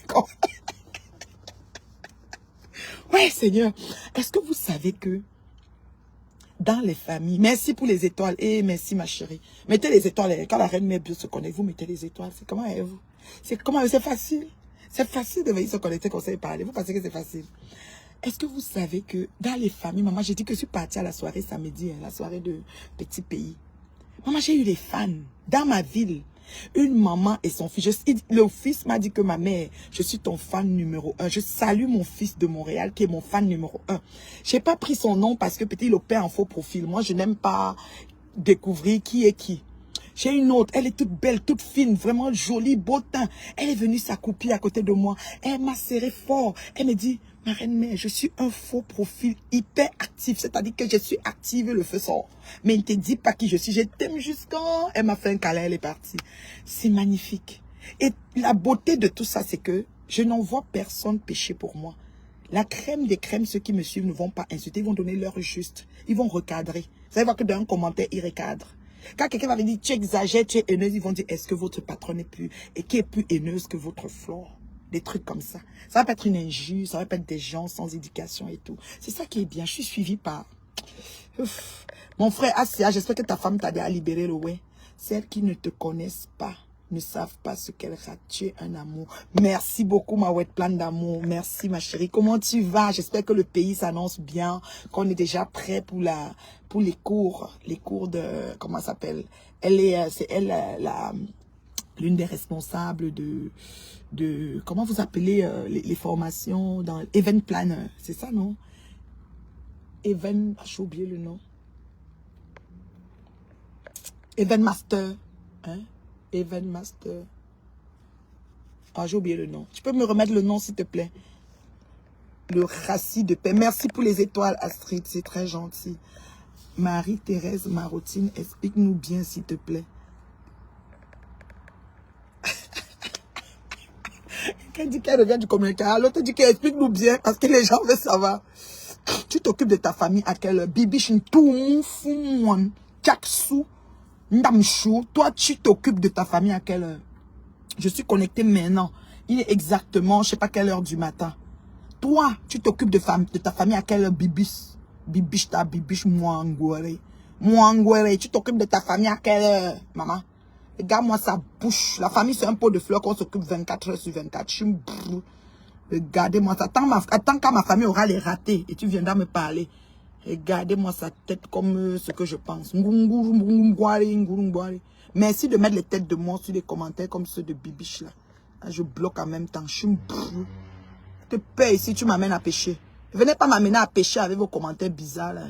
Ouais, Seigneur. Est-ce que vous savez que dans les familles, merci pour les étoiles. Et merci ma chérie. Mettez les étoiles. Quand la reine Mère Bio se connecte, vous mettez les étoiles. C'est comment vous? C'est facile. C'est facile de venir se connecter comme ça et parler. Vous pensez que c'est facile? Est-ce que vous savez que dans les familles, maman, j'ai dit que je suis partie à la soirée samedi, la soirée de Petit Pays. Maman, j'ai eu des fans dans ma ville. Une maman et son fils. Le fils m'a dit que ma mère, je suis ton fan numéro 1. Je salue mon fils de Montréal qui est mon fan numéro 1. J'ai pas pris son nom parce que peut-être il opère en faux profil. Moi, je n'aime pas découvrir qui est qui. J'ai une autre, elle est toute belle, toute fine, vraiment jolie, beau teint. Elle est venue s'accroupir à côté de moi. Elle m'a serré fort. Elle me dit, ma reine mère, je suis un faux profil hyper actif. C'est-à-dire que je suis active et le feu sort. Mais il ne te dit pas qui je suis. Je t'aime jusqu'à... Elle m'a fait un câlin, elle est partie. C'est magnifique. Et la beauté de tout ça, c'est que je n'en vois personne pécher pour moi. La crème des crèmes, ceux qui me suivent ne vont pas insulter, ils vont donner l'heure juste. Ils vont recadrer. Vous allez voir que dans un commentaire, ils recadrent. Quand quelqu'un va me dire, tu exagères, tu es haineuse, ils vont dire, est-ce que votre patronne est plus, et qui est plus haineuse que votre flore? Des trucs comme ça. Ça va pas être une injure, ça va pas être des gens sans éducation et tout. C'est ça qui est bien. Je suis suivie par... Ouf. Mon frère Asia, j'espère que ta femme t'a déjà libéré le ouais. Celles qui ne te connaissent pas ne savent pas ce qu'elle rate. Tu es un amour. Merci beaucoup, ma ouette pleine d'amour. Merci, ma chérie. Comment tu vas? J'espère que le pays s'annonce bien, qu'on est déjà prêt pour les cours de, comment ça s'appelle? C'est elle, l'une des responsables de, comment vous appelez les formations dans Event Planner. C'est ça, non? Event, j'ai oublié le nom. Event Master. Hein? Event Master. Ah, j'ai oublié le nom. Tu peux me remettre le nom, s'il te plaît? Le Rassis de paix. Merci pour les étoiles, Astrid. C'est très gentil. Marie-Thérèse Marotine, explique-nous bien, s'il te plaît. Quelqu'un dit qu'elle revient du communicateur. L'autre dit qu'elle explique-nous bien, parce que les gens veulent savoir. Tu t'occupes de ta famille à quelle heure? Bibiche, tout fou, Tchaksou, Ndamchou. Toi, tu t'occupes de ta famille à quelle heure? Je suis connecté maintenant. Il est exactement, je sais pas quelle heure du matin. Toi, tu t'occupes de ta famille à quelle heure, Bibiche? Bibiche, ta Bibiche, Mouangouere. Mouangouere, tu t'occupes de ta famille à quelle heure, maman? Regarde-moi sa bouche. La famille, c'est un pot de fleurs qu'on s'occupe 24 heures sur 24. Regardez-moi ça. Attends quand ma famille aura les ratés et tu viendras me parler. Regardez-moi sa tête comme ce que je pense. Merci de mettre les têtes de moi sur les commentaires comme ceux de Bibiche là. Je bloque en même temps. Je te paye si tu m'amènes à pêcher. Venez pas m'amener à pêcher avec vos commentaires bizarres là.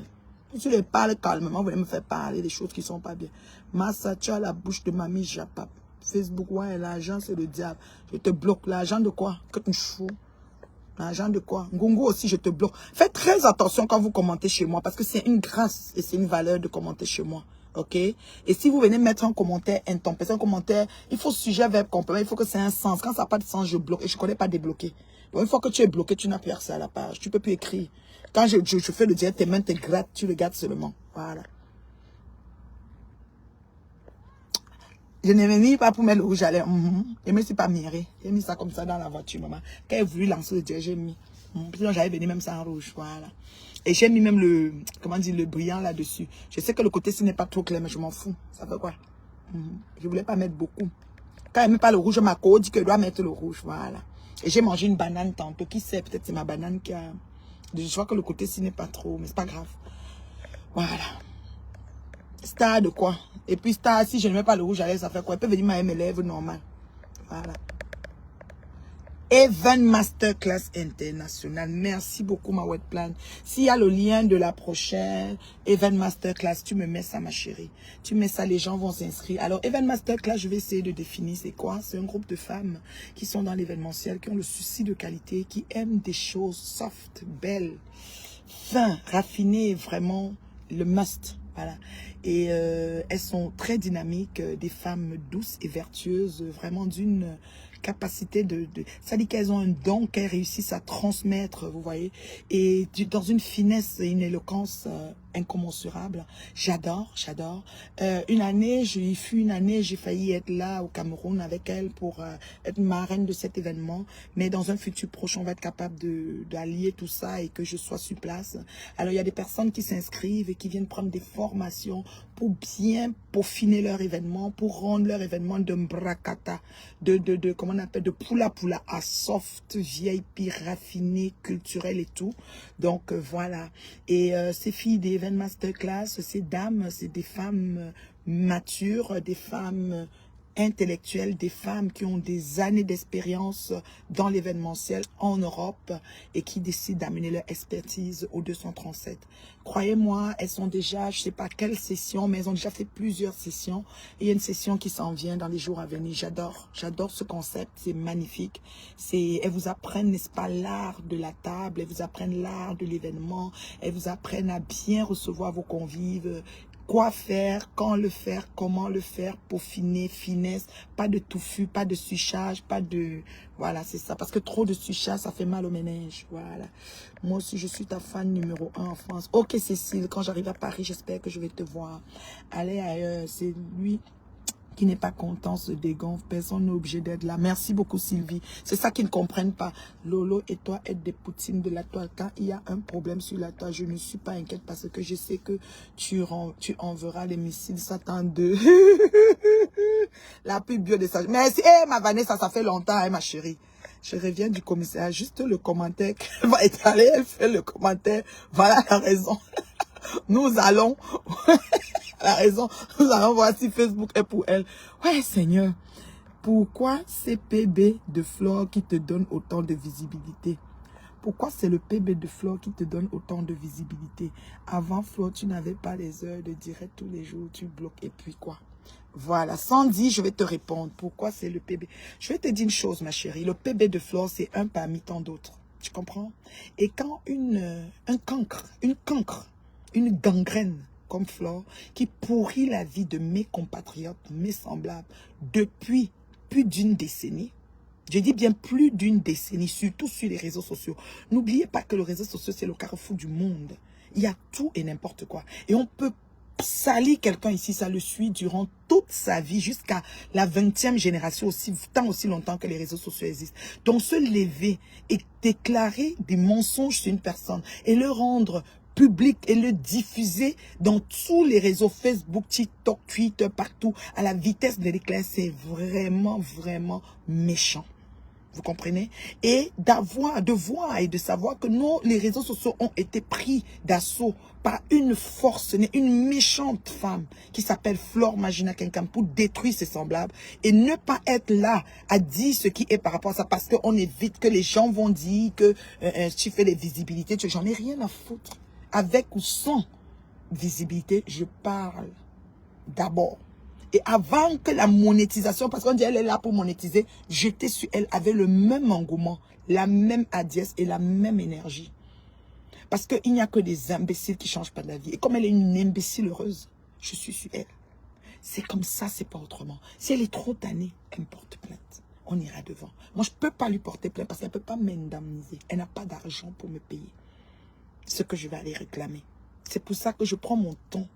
Si tu les parles calmement, vous allez me faire parler des choses qui sont pas bien. Massa, tu as la bouche de mamie Japap. Facebook, ouais, l'argent c'est le diable. Je te bloque. L'argent de quoi? Que tu fous? L'argent de quoi? Ngungu aussi, je te bloque. Faites très attention quand vous commentez chez moi parce que c'est une grâce et c'est une valeur de commenter chez moi. Ok? Et si vous venez mettre un commentaire intempestif, un commentaire, il faut sujet, verbe, complément, il faut que c'est un sens. Quand ça n'a pas de sens, je bloque. Et je ne connais pas débloquer. Donc, une fois que tu es bloqué, tu n'as plus accès à la page. Tu ne peux plus écrire. Quand je fais le direct, tes mains te grattent, tu le gardes seulement. Voilà. Je ne m'ai mis pas pour mettre le rouge à lèvres. Je ne me suis pas miré. J'ai mis ça comme ça dans la voiture, maman. Quand elle a voulu lancer le direct, j'ai mis. Sinon, j'avais venu même ça en rouge. Voilà. Et j'ai mis même le, comment dire, le brillant là-dessus. Je sais que le côté-ci n'est pas trop clair, mais je m'en fous. Ça fait quoi? Je voulais pas mettre beaucoup. Quand elle ne met pas le rouge, ma co dit que je dois mettre le rouge. Voilà. Et j'ai mangé une banane tantôt. Qui sait, peut-être c'est ma banane qui a... Je vois que le côté-ci n'est pas trop, mais c'est pas grave. Voilà. Star de quoi? Et puis star, si je ne mets pas le rouge à lèvres, ça fait quoi? Elle peut venir m'aimer mes lèvres normal. Voilà. Event Masterclass International. Merci beaucoup, ma web plan. S'il y a le lien de la prochaine Event Masterclass, tu me mets ça, ma chérie. Tu mets ça, les gens vont s'inscrire. Alors, Event Masterclass, je vais essayer de définir c'est quoi. C'est un groupe de femmes qui sont dans l'événementiel, qui ont le souci de qualité, qui aiment des choses soft, belles, fin, raffinées, vraiment le must. Voilà. Et elles sont très dynamiques, des femmes douces et vertueuses, vraiment d'une capacité ça dit qu'elles ont un don qu'elles réussissent à transmettre, vous voyez, et dans une finesse et une éloquence incommensurable. J'adore, j'adore. Une année, j'ai failli être là au Cameroun avec elle pour être marraine de cet événement, mais dans un futur proche, on va être capable d'allier tout ça et que je sois sur place. Alors, il y a des personnes qui s'inscrivent et qui viennent prendre des formations pour bien peaufiner leur événement, pour rendre leur événement de mbrakata, comment on appelle, de poula à soft, VIP, raffiné, culturel et tout. Donc, voilà. Et ces filles des Event Masterclass, ces dames, c'est des femmes matures, des femmes intellectuelles, des femmes qui ont des années d'expérience dans l'événementiel en Europe et qui décident d'amener leur expertise au 237. Croyez-moi, elles sont déjà, je ne sais pas quelle session, mais elles ont déjà fait plusieurs sessions. Et il y a une session qui s'en vient dans les jours à venir. J'adore ce concept, c'est magnifique. Elles vous apprennent, n'est-ce pas, l'art de la table, elles vous apprennent l'art de l'événement, elles vous apprennent à bien recevoir vos convives, Quoi faire, quand le faire, comment le faire, peaufiner, finesse, pas de touffu, pas de suchage, pas de... Voilà, c'est ça. Parce que trop de suchage, ça fait mal au ménage. Voilà. Moi aussi, je suis ta fan numéro 1 en France. Ok, Cécile, quand j'arrive à Paris, j'espère que je vais te voir. Allez ailleurs, c'est lui qui n'est pas content, se dégonfle. Personne n'est obligé d'être là. Merci beaucoup, Sylvie. C'est ça qu'ils ne comprennent pas. Lolo et toi êtes des poutines de la toile. Quand il y a un problème sur la toile, je ne suis pas inquiète parce que je sais que tu enverras les missiles Satan 2. La pub bio de ça. Merci. Eh, ma Vanessa, ça fait longtemps, hein, ma chérie. Je reviens du commissariat. Juste le commentaire qu'elle va étaler. Elle fait le commentaire. Voilà la raison. Nous allons... La raison, nous allons voir si Facebook est pour elle. Ouais, Seigneur, pourquoi c'est PB de Flore qui te donne autant de visibilité? Pourquoi c'est le PB de Flore qui te donne autant de visibilité? Avant, Flore, tu n'avais pas les heures de direct tous les jours, tu bloques et puis quoi? Voilà, Sandy, je vais te répondre. Pourquoi c'est le PB? Je vais te dire une chose, ma chérie. Le PB de Flore, c'est un parmi tant d'autres. Tu comprends? Et quand un cancre, une gangrène, comme Flore, qui pourrit la vie de mes compatriotes, mes semblables, depuis plus d'une décennie. Je dis bien plus d'une décennie, surtout sur les réseaux sociaux. N'oubliez pas que le réseau social, c'est le carrefour du monde. Il y a tout et n'importe quoi. Et on peut salir quelqu'un ici, ça le suit durant toute sa vie, jusqu'à la 20e génération, tant aussi longtemps que les réseaux sociaux existent. Donc se lever et déclarer des mensonges sur une personne et le rendre public et le diffuser dans tous les réseaux Facebook, TikTok, Twitter, partout, à la vitesse de l'éclair, c'est vraiment, vraiment méchant. Vous comprenez? Et de voir et de savoir que les réseaux sociaux ont été pris d'assaut par une force, une méchante femme qui s'appelle Flore Magina Kenkam pour détruire ses semblables et ne pas être là à dire ce qui est par rapport à ça parce qu'on évite que les gens vont dire que tu fais des visibilités. J'en ai rien à foutre. Avec ou sans visibilité, je parle d'abord. Et avant que la monétisation, parce qu'on dit elle est là pour monétiser, j'étais sur elle avec le même engouement, la même hardiesse et la même énergie. Parce qu'il n'y a que des imbéciles qui ne changent pas de la vie. Et comme elle est une imbécile heureuse, je suis sur elle. C'est comme ça, c'est pas autrement. Si elle est trop tannée, elle me porte plainte. On ira devant. Moi, je ne peux pas lui porter plainte parce qu'elle ne peut pas m'indemniser. Elle n'a pas d'argent pour me payer ce que je vais aller réclamer. C'est pour ça que je prends mon temps.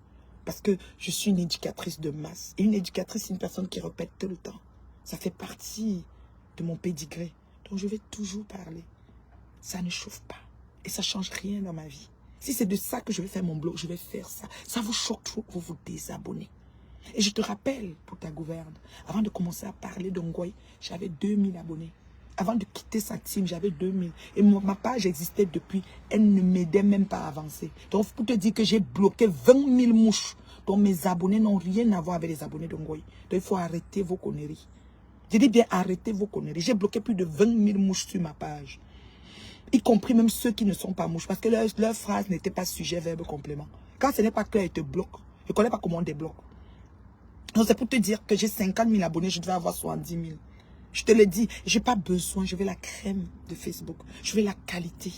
Parce que je suis une éducatrice de masse. Et une éducatrice, c'est une personne qui répète tout le temps. Ça fait partie de mon pédigré. Donc je vais toujours parler. Ça ne chauffe pas. Et ça ne change rien dans ma vie. Si c'est de ça que je vais faire mon blog, je vais faire ça. Ça vous choque trop, vous vous désabonnez. Et je te rappelle, pour ta gouverne, avant de commencer à parler de Ngoy, j'avais 2000 abonnés. Avant de quitter sa team, j'avais 2000. Et ma page existait depuis. Elle ne m'aidait même pas à avancer. Donc, pour te dire que j'ai bloqué 20 000 mouches. Donc, mes abonnés n'ont rien à voir avec les abonnés de Ngoy. Donc, il faut arrêter vos conneries. Je dis bien arrêtez vos conneries. J'ai bloqué plus de 20 000 mouches sur ma page. Y compris même ceux qui ne sont pas mouches. Parce que leur phrase n'était pas sujet, verbe, complément. Quand ce n'est pas clair, ils te bloquent. Je ne connais pas comment on débloque. Donc, c'est pour te dire que j'ai 50 000 abonnés, je devais avoir 70 000. Je te le dis, je n'ai pas besoin, je veux la crème de Facebook. Je veux la qualité.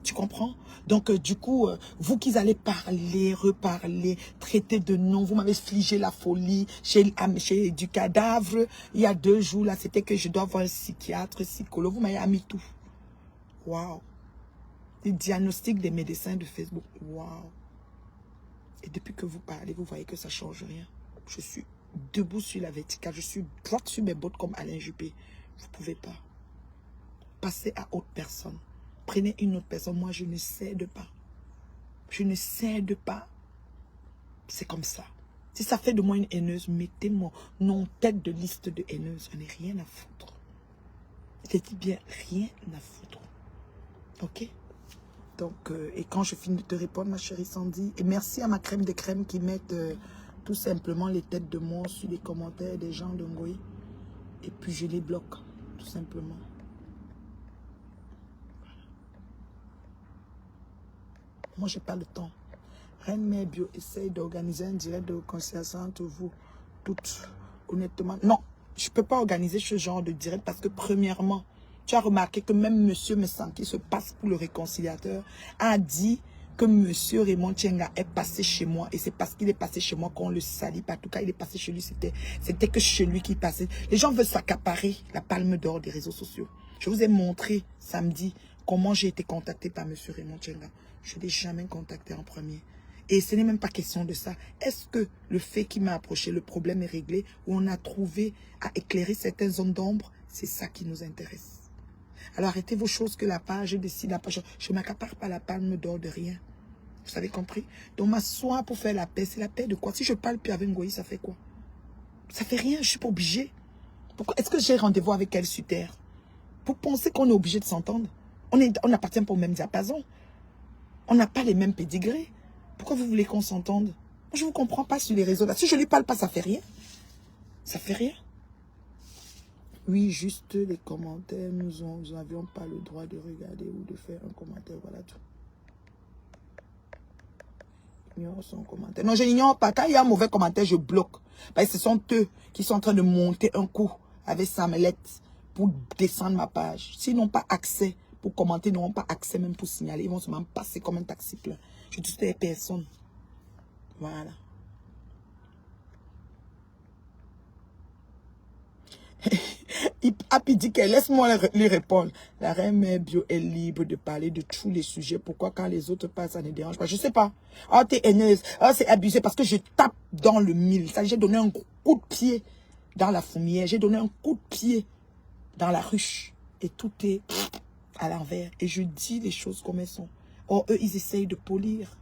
Tu comprends? Donc, du coup, vous qui allez parler, reparler, traiter de noms, vous m'avez fligé la folie chez du cadavre. Il y a 2 jours, là, c'était que je dois voir un psychiatre, psychologue. Vous m'avez mis tout. Waouh. Les diagnostics des médecins de Facebook. Waouh. Et depuis que vous parlez, vous voyez que ça ne change rien. Je suis debout sur la verticale. Je suis droite sur mes bottes comme Alain Juppé. Vous ne pouvez pas. Passez à autre personne. Prenez une autre personne. Moi, je ne cède pas. Je ne cède pas. C'est comme ça. Si ça fait de moi une haineuse, mettez mon nom tête de liste de haineuses. Je n'ai rien à foutre. Je dis bien rien à foutre. Ok? Donc, et quand je finis de te répondre, ma chérie Sandy, et merci à ma crème de crème qui mettent tout simplement les têtes de mort sur les commentaires des gens de Ngoy. Et puis je les bloque, tout simplement. Moi, je n'ai pas le temps. Reine Mère Bio essaye d'organiser un direct de réconciliation entre vous toutes. Honnêtement, non, je ne peux pas organiser ce genre de direct parce que premièrement, tu as remarqué que même Monsieur Messan, qui se passe pour le réconciliateur, a dit que monsieur Raymond Tchenga est passé chez moi. Et c'est parce qu'il est passé chez moi qu'on le salit pas. En tout cas, il est passé chez lui. C'était que chez lui qu'il passait. Les gens veulent s'accaparer la palme d'or des réseaux sociaux. Je vous ai montré samedi comment j'ai été contacté par monsieur Raymond Tchenga. Je ne l'ai jamais contacté en premier. Et ce n'est même pas question de ça. Est-ce que le fait qu'il m'a approché, le problème est réglé, ou on a trouvé à éclairer certaines zones d'ombre? C'est ça qui nous intéresse. Alors arrêtez vos choses que la page, je décide la page. Je ne m'accapare pas la palme d'or de rien. Vous avez compris? Donc m'asseoir pour faire la paix, c'est la paix de quoi? Si je parle plus avec Ngoï, ça fait quoi? Ça fait rien, je suis pas obligée. Pourquoi? Est-ce que j'ai rendez-vous avec elle sur terre? Vous pensez qu'on est obligé de s'entendre? On n'appartient pas au même diapason. On n'a pas les mêmes pédigrés. Pourquoi vous voulez qu'on s'entende? Moi, je ne vous comprends pas sur les réseaux là. Si je ne lui parle pas, ça fait rien. Ça fait rien. Oui, juste les commentaires, nous n'avions pas le droit de regarder ou de faire un commentaire, voilà tout. Ignore son commentaire. Non, je n'ignore pas. Quand il y a un mauvais commentaire, je bloque. Parce que ce sont eux qui sont en train de monter un coup avec Samelette pour descendre ma page. S'ils n'ont pas accès pour commenter, ils n'auront pas accès même pour signaler. Ils vont se même passer comme un taxi plein. Je dis les personnes. Voilà. Happy dit que laisse-moi lui répondre. La reine mère bio est libre de parler de tous les sujets. Pourquoi quand les autres parlent, ça ne dérange pas? Je sais pas. Oh, t'es haineuse. Oh, c'est abusé parce que je tape dans le mille. J'ai donné un coup de pied dans la fourmière. J'ai donné un coup de pied dans la ruche. Et tout est à l'envers. Et je dis les choses comme elles sont. Or, eux, ils essayent de polir.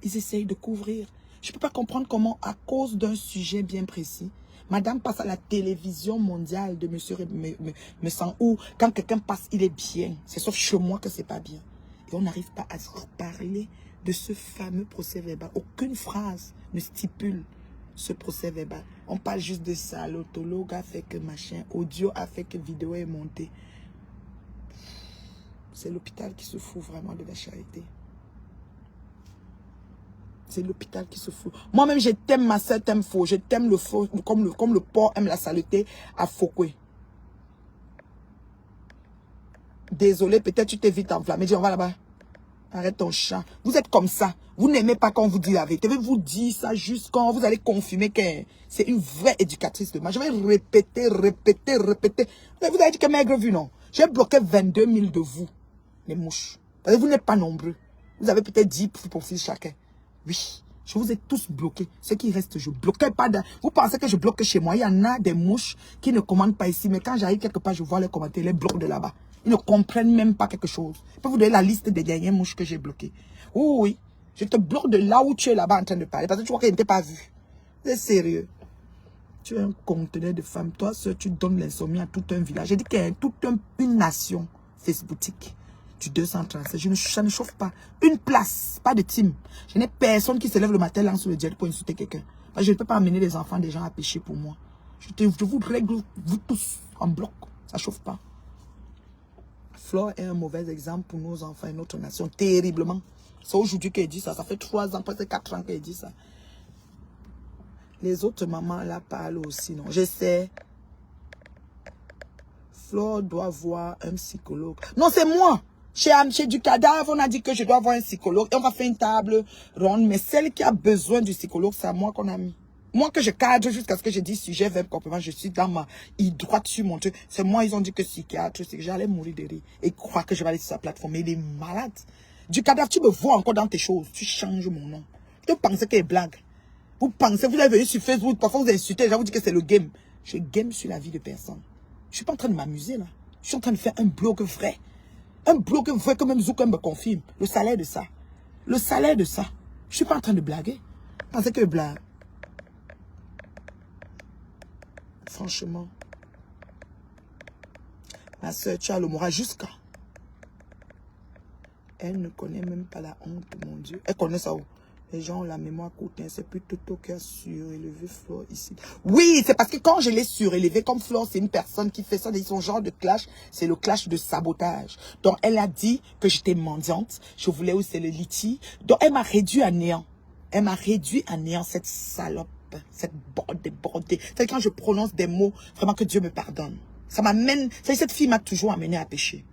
Ils essayent de couvrir. Je ne peux pas comprendre comment, à cause d'un sujet bien précis, madame passe à la télévision mondiale de monsieur me sent où quand quelqu'un passe, il est bien. C'est sauf chez moi que c'est pas bien. Et on n'arrive pas à se parler de ce fameux procès verbal. Aucune phrase ne stipule ce procès verbal. On parle juste de ça. L'autologue a fait que machin. Audio a fait que vidéo est montée. C'est l'hôpital qui se fout vraiment de la charité. C'est l'hôpital qui se fout. Moi-même, je t'aime, ma soeur t'aime faux. Je t'aime le faux, comme le porc aime la saleté à Fouquet. Désolé, peut-être tu t'es vite enflammé. Dis, on va là-bas. Arrête ton chat. Vous êtes comme ça. Vous n'aimez pas quand on vous dit la vérité. Je vais vous dire ça juste quand vous allez confirmer que c'est une vraie éducatrice de moi. Je vais répéter. Vous avez dit que maigre vu, non? J'ai bloqué 22 000 de vous, les mouches. Parce que vous n'êtes pas nombreux. Vous avez peut-être 10 profils chacun. Oui, je vous ai tous bloqués. Ce qui reste, je bloquais pas. Vous pensez que je bloque chez moi? Il y en a des mouches qui ne commandent pas ici. Mais quand j'arrive quelque part, je vois les commentaires, les blocs de là-bas. Ils ne comprennent même pas quelque chose. Je peux vous donner la liste des dernières mouches que j'ai bloquées. Oh, oui, je te bloque de là où tu es là-bas en train de parler. Parce que tu vois qu'elle n'était pas vue. C'est sérieux. Tu es un conteneur de femmes. Toi, seul, tu donnes l'insomnie à tout un village. J'ai dit qu'il y a toute une nation Facebooktique. Du 236, ça ne chauffe pas. Une place, pas de team. Je n'ai personne qui se lève le matin lance sur le jet pour insulter quelqu'un. Je ne peux pas amener les enfants des gens à pêcher pour moi. Je vous règle, vous tous, en bloc. Ça ne chauffe pas. Flore est un mauvais exemple pour nos enfants et notre nation. Terriblement. C'est aujourd'hui qu'elle dit ça. Ça fait 3 ans, presque 4 ans qu'elle dit ça. Les autres mamans là parlent aussi, non? Je sais. Flore doit voir un psychologue. Non, c'est moi. Chez du cadavre, on a dit que je dois voir un psychologue. Et on va faire une table ronde. Mais celle qui a besoin du psychologue, c'est à moi qu'on a mis. Moi que je cadre jusqu'à ce que je dise sujet, verbe, complément, je suis dans ma droite sur mon truc. C'est moi, ils ont dit que psychiatre, c'est que j'allais mourir de rire. Et croire que je vais aller sur sa plateforme. Mais il est malade. Du cadavre, tu me vois encore dans tes choses. Tu changes mon nom. Tu pensais qu'il est blague. Vous pensez, vous avez venu sur Facebook, parfois vous insultez, les gens vous disent que c'est le game. Je game sur la vie de personne. Je suis pas en train de m'amuser là. Je suis en train de faire un blog vrai. Un blog vrai que même Zouka me confirme. Le salaire de ça. Le salaire de ça. Je suis pas en train de blaguer. Pensez que je blague. Franchement. Ma soeur, tu as le moral jusqu'à. Elle ne connaît même pas la honte, mon Dieu. Elle connaît ça où? Les gens ont la mémoire courte. Hein. C'est plutôt toi qui a surélevé Flore ici. Oui, c'est parce que quand je l'ai surélevé, comme Flore, c'est une personne qui fait ça, son genre de clash, c'est le clash de sabotage. Donc, elle a dit que j'étais mendiante. Je voulais aussi le liti. Donc, elle m'a réduit à néant. Elle m'a réduit à néant, cette salope, cette bordée. C'est quand je prononce des mots, vraiment que Dieu me pardonne. Ça m'amène, cette fille m'a toujours amené à pécher.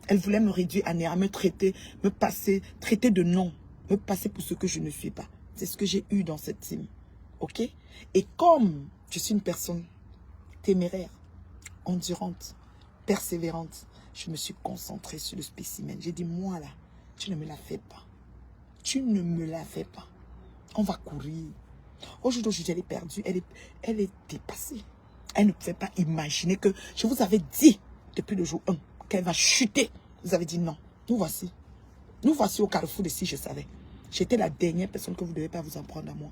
Elle voulait me réduire à néant, me traiter, me passer, traiter de nom. me passer pour ce que je ne suis pas. C'est ce que j'ai eu dans cette team. Ok? Et comme je suis une personne téméraire, endurante, persévérante, je me suis concentrée sur le spécimen. J'ai dit, moi là, tu ne me la fais pas. Tu ne me la fais pas. On va courir. Aujourd'hui, elle est perdue. Elle est dépassée. Elle ne pouvait pas imaginer que je vous avais dit depuis le jour 1 qu'elle va chuter. Vous avez dit non. Nous voici. Nous voici au carrefour de si je savais. J'étais la dernière personne que vous ne devez pas vous en prendre à moi.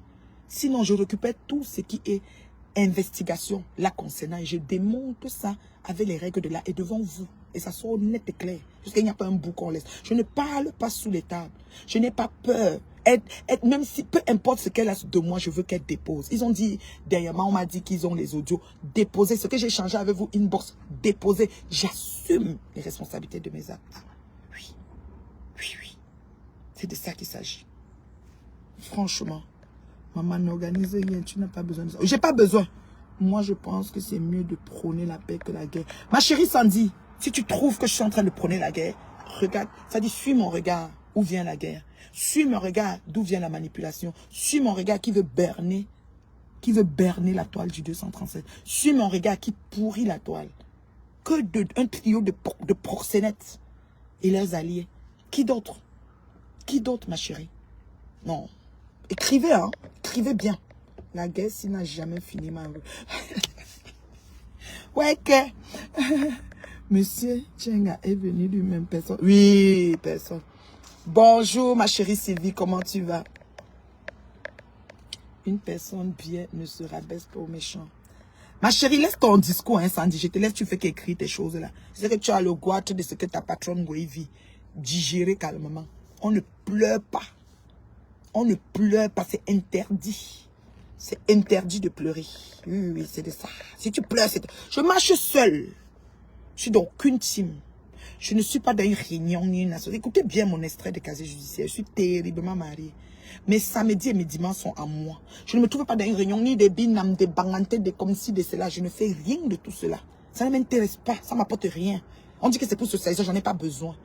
Sinon, je récupère tout ce qui est investigation là concernant et je démonte ça avec les règles de là et devant vous. Et ça soit net et clair. Jusqu'à qu'il n'y a pas un bout qu'on laisse. Je ne parle pas sous les tables. Je n'ai pas peur. Même si, peu importe ce qu'elle a de moi, je veux qu'elle dépose. Ils ont dit, dernièrement, on m'a dit qu'ils ont les audios. Déposez ce que j'ai échangé avec vous, inbox. Déposez. J'assume les responsabilités de mes actes. Oui. Oui, oui. C'est de ça qu'il s'agit. Franchement. Maman, n'organise rien. Tu n'as pas besoin de ça. J'ai pas besoin. Moi, je pense que c'est mieux de prôner la paix que la guerre. Ma chérie Sandy, si tu trouves que je suis en train de prôner la guerre, regarde, ça dit, suis mon regard, où vient la guerre. Suis mon regard, d'où vient la manipulation. Suis mon regard qui veut berner la toile du 237. Suis mon regard qui pourrit la toile. Que un trio de proxénètes et leurs alliés. Qui d'autre? Qui d'autre, ma chérie? Non. Écrivez, hein. Écrivez bien. La guerre, s'il n'a jamais fini, ma rue. Ouais, que... Monsieur Tchenga est venu du même personne. Oui, personne. Bonjour, ma chérie Sylvie, comment tu vas? Une personne bien ne se rabaisse pas aux méchants. Ma chérie, laisse ton discours, hein, Sandy. Je te laisse, tu fais qu'écrire tes choses là. C'est que tu as le goût de ce que ta patronne vit. Digérer calmement. On ne pleure pas. On ne pleure pas, c'est interdit. C'est interdit de pleurer. Oui, oui, c'est de ça. Si tu pleures, c'est... Je marche seule. Je suis dans aucune team. Je ne suis pas dans une réunion ni une association. Écoutez bien mon extrait de casier judiciaire. Je suis terriblement mariée. Mes samedis et mes dimanches sont à moi. Je ne me trouve pas dans une réunion ni des binam, des bangantés, des comme ci, des cela. Je ne fais rien de tout cela. Ça ne m'intéresse pas. Ça ne m'apporte rien. On dit que c'est pour socialiser. J'en ai pas besoin.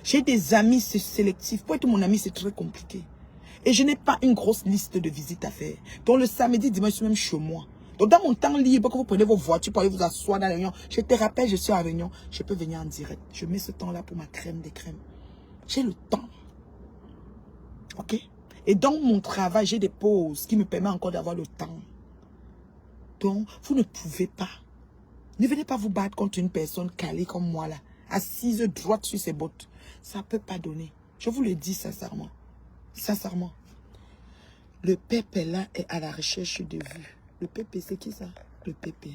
J'ai des amis sélectifs. Pour être mon ami, c'est très compliqué. Et je n'ai pas une grosse liste de visites à faire. Donc le samedi, dimanche, je suis même chez moi. Donc dans mon temps libre, quand vous prenez vos voitures pour aller vous asseoir dans la réunion, je te rappelle, je suis à la réunion, je peux venir en direct. Je mets ce temps-là pour ma crème des crèmes. J'ai le temps. Ok? Et dans mon travail, j'ai des pauses qui me permettent encore d'avoir le temps. Donc, vous ne pouvez pas. Ne venez pas vous battre contre une personne calée comme moi là, assise droite sur ses bottes. Ça ne peut pas donner. Je vous le dis sincèrement. Sincèrement. Le pépé là est à la recherche de vues. Le pépé, c'est qui ça? Le pépé.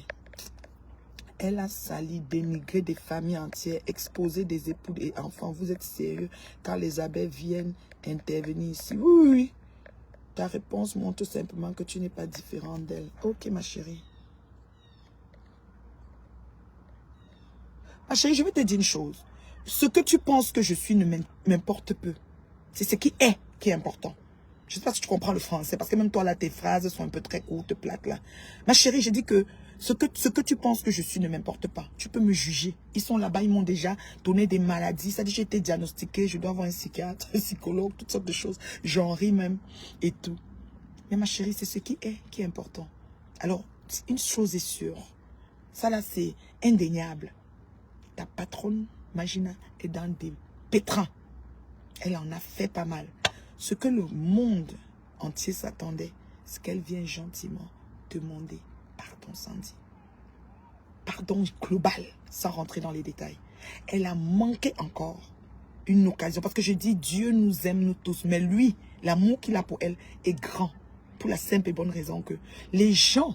Elle a sali, dénigré des familles entières, exposé des époux et enfants. Vous êtes sérieux quand les abeilles viennent intervenir ici? Oui, oui. Ta réponse montre simplement que tu n'es pas différente d'elle. Ok, ma chérie. Ma chérie, je vais te dire une chose. Ce que tu penses que je suis ne m'importe peu. C'est ce qui est important. Je ne sais pas si tu comprends le français, parce que même toi, là, tes phrases sont un peu très courtes, plates, là. Ma chérie, je dis que ce que tu penses que je suis ne m'importe pas. Tu peux me juger. Ils sont là-bas, ils m'ont déjà donné des maladies. Ça dit, j'ai été diagnostiquée, je dois avoir un psychiatre, un psychologue, toutes sortes de choses. J'en ris même, et tout. Mais ma chérie, c'est ce qui est important. Alors, une chose est sûre. Ça, là, c'est indéniable. Ta patronne, Magina, est dans des pétrins. Elle en a fait pas mal. Ce que le monde entier s'attendait, c'est qu'elle vienne gentiment demander pardon, Sandy. Pardon global, sans rentrer dans les détails. Elle a manqué encore une occasion. Parce que je dis, Dieu nous aime, nous tous. Mais lui, l'amour qu'il a pour elle est grand. Pour la simple et bonne raison que les gens,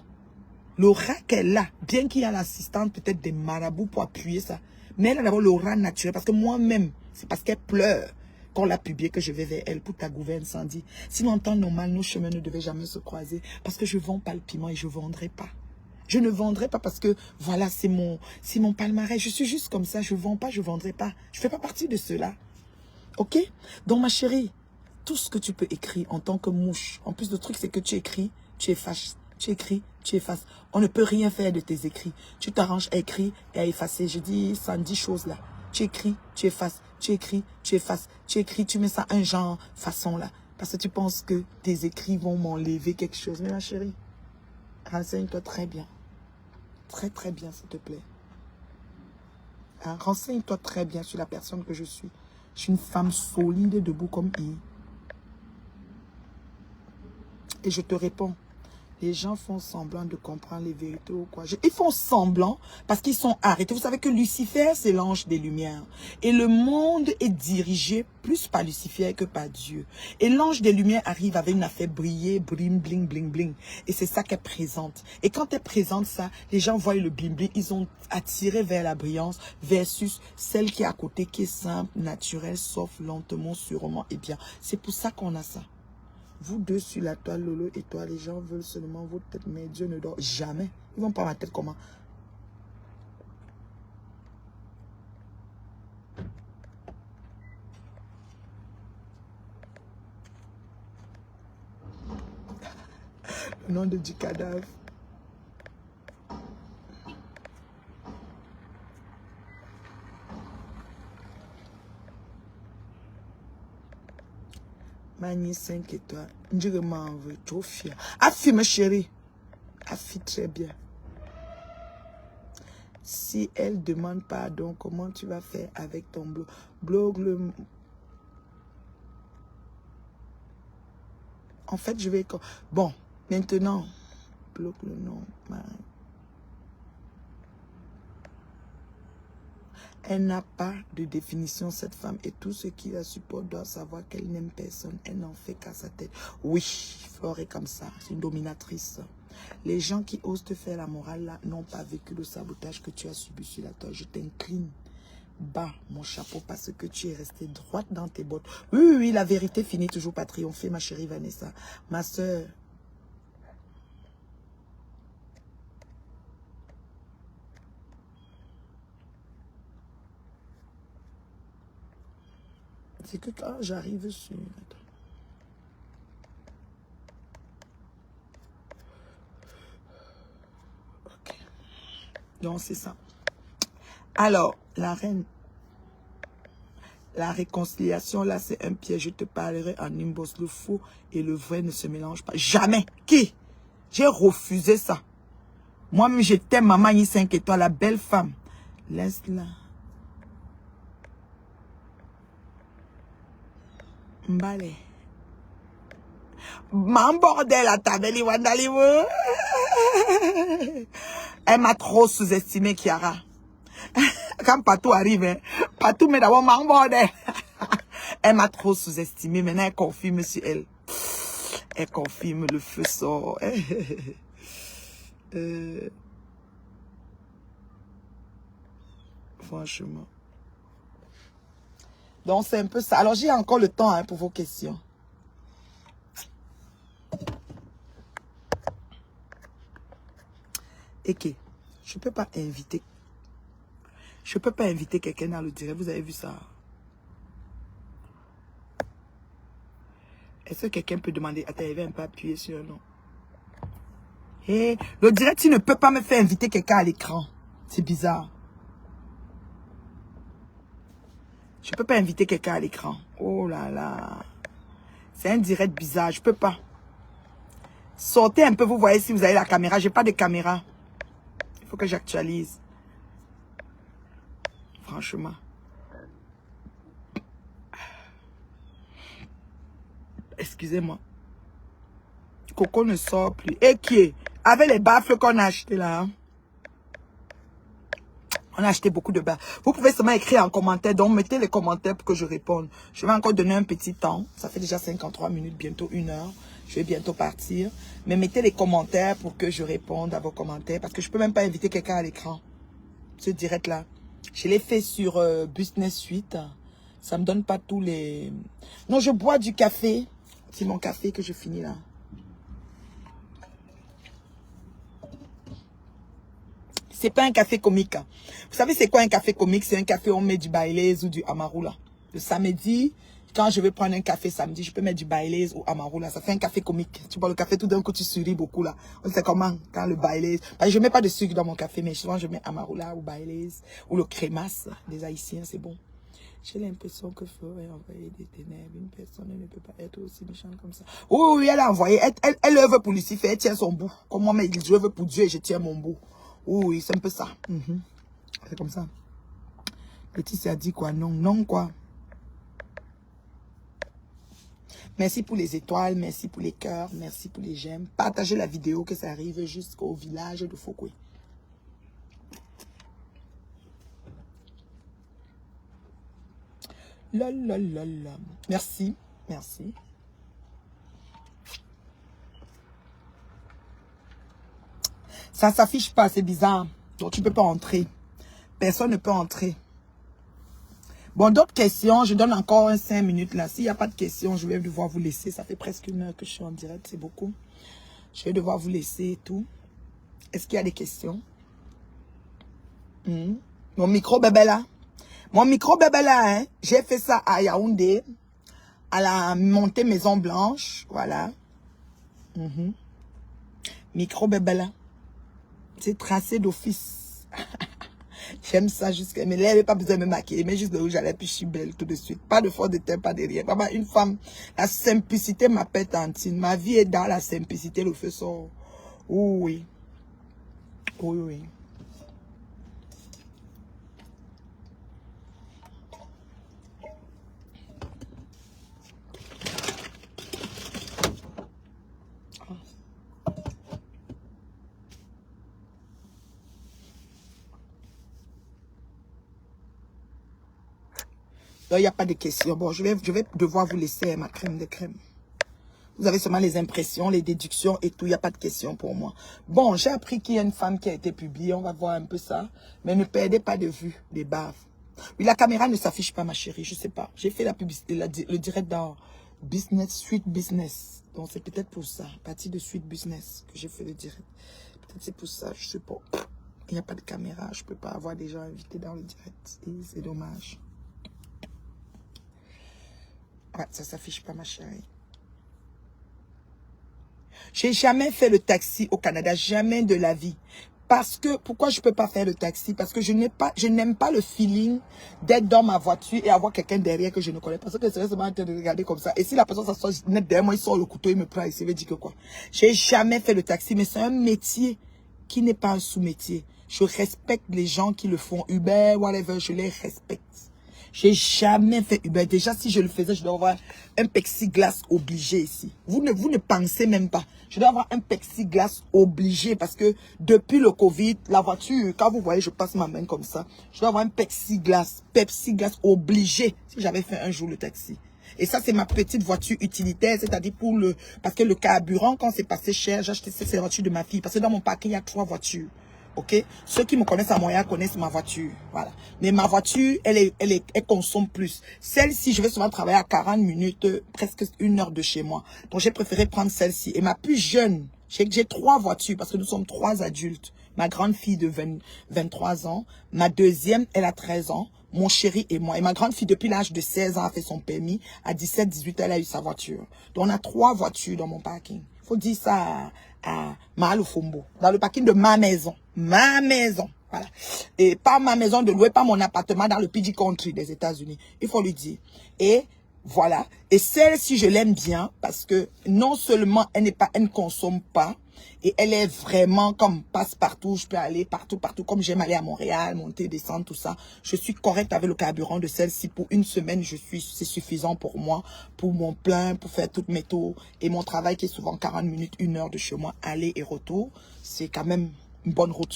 l'aura qu'elle a, bien qu'il y ait l'assistante peut-être des marabouts pour appuyer ça, mais elle a d'abord l'aura naturelle. Parce que moi-même, c'est parce qu'elle pleure qu'on l'a publié que je vais vers elle pour ta gouverne, Sandy. Sinon, en temps normal, nos chemins ne devaient jamais se croiser. Parce que je ne vends pas le piment et je ne vendrai pas. Je ne vendrai pas parce que, voilà, c'est mon palmarès. Je suis juste comme ça. Je ne vends pas, je ne vendrai pas. Je ne fais pas partie de cela. Ok? Donc, ma chérie, tout ce que tu peux écrire en tant que mouche, en plus, le truc, c'est que tu écris, tu effaces. Tu écris, tu effaces. On ne peut rien faire de tes écrits. Tu t'arranges à écrire et à effacer. Je dis 110 choses là. Tu écris, tu effaces. Tu écris, tu effaces. Tu écris, tu mets ça un genre façon là. Parce que tu penses que tes écrits vont m'enlever quelque chose. Mais ma chérie, renseigne-toi très bien. Très, très bien, s'il te plaît. Hein, renseigne-toi très bien sur la personne que je suis. Je suis une femme solide, debout comme I. Et je te réponds. Les gens font semblant de comprendre les vérités ou quoi. Ils font semblant parce qu'ils sont arrêtés. Vous savez que Lucifer, c'est l'ange des lumières. Et le monde est dirigé plus par Lucifer que par Dieu. Et l'ange des lumières arrive avec une affaire briller, bling, bling, bling, bling. Et c'est ça qu'elle présente. Et quand elle présente ça, les gens voient le bling, bling. Ils ont attiré vers la brillance versus celle qui est à côté, qui est simple, naturelle, sauf lentement, sûrement et bien. C'est pour ça qu'on a ça. Vous deux sur la toile, Lolo et toi, les gens veulent seulement votre tête, mais Dieu ne dort jamais. Ils vont pas ma tête comment? Le nom de du cadavre. Mani 5 étoiles. Dieu m'en veut, trop fier. Affirme, chérie. Affirme très bien. Si elle demande pardon, comment tu vas faire avec ton blog? Blog le... En fait, je vais... Bon, maintenant, bloque le nom. Elle n'a pas de définition, cette femme. Et tous ceux qui la supportent doivent savoir qu'elle n'aime personne. Elle n'en fait qu'à sa tête. Oui, Flore est comme ça. C'est une dominatrice. Les gens qui osent te faire la morale là n'ont pas vécu le sabotage que tu as subi sur la toile. Je t'incline bas mon chapeau parce que tu es restée droite dans tes bottes. Oui, oui, oui, la vérité finit toujours par triompher, ma chérie Vanessa. Ma soeur. C'est que quand j'arrive sur... Ok. Donc, c'est ça. Alors, la reine, la réconciliation, là, c'est un piège. Je te parlerai en nimbos. Le faux et le vrai ne se mélangent pas. Jamais. Qui? J'ai refusé ça. Moi-même, j'étais maman 5 étoiles, la belle femme. Laisse-la. Mbale. Man bordel à ta belle Wandaliwo. Elle m'a trop sous-estimé, Kiara. Quand Patou arrive, hein, Patou met d'abord man bordel. Elle m'a trop sous-estimé. Maintenant, elle confirme sur elle. Elle confirme, le feu sort. Franchement. Donc, c'est un peu ça. Alors, j'ai encore le temps hein, pour vos questions. Ok. Je ne peux pas inviter. Je ne peux pas inviter quelqu'un dans le direct. Vous avez vu ça? Est-ce que quelqu'un peut demander? Attends, il va un peu appuyer sur un nom. Hey, le direct, tu ne peux pas me faire inviter quelqu'un à l'écran. C'est bizarre. Je ne peux pas inviter quelqu'un à l'écran. Oh là là. C'est un direct bizarre. Je ne peux pas. Sortez un peu, vous voyez si vous avez la caméra. Je n'ai pas de caméra. Il faut que j'actualise. Franchement. Excusez-moi. Coco ne sort plus. Et qui est? Avec les baffles qu'on a achetés là. Hein? On a acheté beaucoup de baffles. Vous pouvez seulement écrire en commentaire. Donc, mettez les commentaires pour que je réponde. Je vais encore donner un petit temps. Ça fait déjà 53 minutes, bientôt 1 heure. Je vais bientôt partir. Mais mettez les commentaires pour que je réponde à vos commentaires. Parce que je ne peux même pas inviter quelqu'un à l'écran. Ce direct là. Je l'ai fait sur Business Suite. Ça ne me donne pas tous les... Non, je bois du café. C'est mon café que je finis là. C'est pas un café comique. Vous savez c'est quoi un café comique? C'est un café où on met du Baileys ou du Amarula. Le samedi, quand je vais prendre un café samedi, je peux mettre du Baileys ou Amarula. Ça fait un café comique. Tu bois le café tout d'un coup, tu souris beaucoup là. On sait comment quand le Baileys... Je mets pas de sucre dans mon café, mais souvent je mets Amarula ou Baileys ou le crémasse des Haïtiens, c'est bon. J'ai l'impression que ferait envoyer des ténèbres. Une personne ne peut pas être aussi méchante comme ça. Oui, oui, elle a envoyé. Elle œuvre pour Lucifer, elle tient son bout. Comme moi, mais je œuvre pour Dieu et je tiens mon bout. Oui, oui, c'est un peu ça. C'est comme ça. Laetitia a dit quoi? Non, non quoi. Merci pour les étoiles, merci pour les cœurs, merci pour les j'aime. Partagez la vidéo que ça arrive jusqu'au village de Fokwe. Lololol. Merci, merci. Ça s'affiche pas, c'est bizarre. Donc tu peux pas entrer. Personne ne peut entrer. Bon, d'autres questions, je donne encore 5 minutes là. S'il n'y a pas de questions, je vais devoir vous laisser. Ça fait presque 1 heure que je suis en direct, c'est beaucoup. Je vais devoir vous laisser et tout. Est-ce qu'il y a des questions? Mon micro bébé là. Mon micro bébé là, hein. J'ai fait ça à Yaoundé. À la montée Maison Blanche. Voilà. Micro bébé là. C'est tracé d'office. J'aime ça jusqu'à... Mais là, elle n'avait pas besoin de me maquiller. Mais juste de rouge à lèvres, puis je suis belle tout de suite. Pas de fond de teint, pas de rien. Maman, une femme, la simplicité m'appelle tantine. Ma vie est dans la simplicité, le feu sort. Oui. Oui, oui. Il n'y a pas de questions. Bon, je vais devoir vous laisser ma crème de crème. Vous avez seulement les impressions, les déductions et tout. Il n'y a pas de questions pour moi. Bon, j'ai appris qu'il y a une femme qui a été publiée. On va voir un peu ça. Mais ne perdez pas de vue les baves. Oui, la caméra ne s'affiche pas, ma chérie. Je ne sais pas. J'ai fait la publicité, le direct dans Business, Suite Business. Donc, c'est peut-être pour ça. Partie de Suite Business que j'ai fait le direct. Peut-être c'est pour ça. Je ne sais pas. Il n'y a pas de caméra. Je ne peux pas avoir des gens invités dans le direct. C'est dommage. Ouais, ça s'affiche pas, ma chérie. J'ai jamais fait le taxi au Canada, jamais de la vie. Parce que, pourquoi je peux pas faire le taxi? Parce que je n'aime pas le feeling d'être dans ma voiture et avoir quelqu'un derrière que je ne connais pas. Parce que c'est seulement en train de regarder comme ça. Et si la personne s'assoit net derrière moi, il sort le couteau, il me prend, il se veut dire que quoi? J'ai jamais fait le taxi, mais c'est un métier qui n'est pas un sous-métier. Je respecte les gens qui le font. Uber, whatever, je les respecte. J'ai jamais fait Uber. Déjà, si je le faisais, je dois avoir un plexiglas obligé ici. Vous ne pensez même pas. Je dois avoir un plexiglas obligé parce que depuis le Covid, la voiture, quand vous voyez, je passe ma main comme ça. Je dois avoir un plexiglas obligé si j'avais fait un jour le taxi. Et ça, c'est ma petite voiture utilitaire, c'est-à-dire parce que le carburant, quand c'est passé cher, j'ai acheté cette voiture de ma fille. Parce que dans mon parking, il y a 3 voitures. Ok, ceux qui me connaissent à Montréal connaissent ma voiture, voilà. Mais ma voiture, elle consomme plus. Celle-ci, je vais souvent travailler à 40 minutes, presque 1 heure de chez moi. Donc j'ai préféré prendre celle-ci. Et ma plus jeune, j'ai 3 voitures parce que nous sommes 3 adultes. Ma grande fille de 23 ans, ma deuxième, elle a 13 ans, mon chéri et moi. Et ma grande fille, depuis l'âge de 16 ans, a fait son permis. À 17, 18, elle a eu sa voiture. Donc on a 3 voitures dans mon parking. Il faut dire ça à Mahalo-Fombo, dans le parking de ma maison. Ma maison, voilà. Et pas ma maison de louer, pas mon appartement dans le PG Country des États-Unis. Il faut lui dire. Et voilà. Et celle-ci, je l'aime bien parce que non seulement elle ne consomme pas, et elle est vraiment comme passe-partout. Je peux aller partout, partout. Comme j'aime aller à Montréal, monter, descendre, tout ça. Je suis correcte avec le carburant de celle-ci. Pour 1 semaine, c'est suffisant pour moi. Pour mon plein, pour faire toutes mes tours. Et mon travail qui est souvent 40 minutes, 1 heure de chez moi, aller et retour. C'est quand même une bonne route,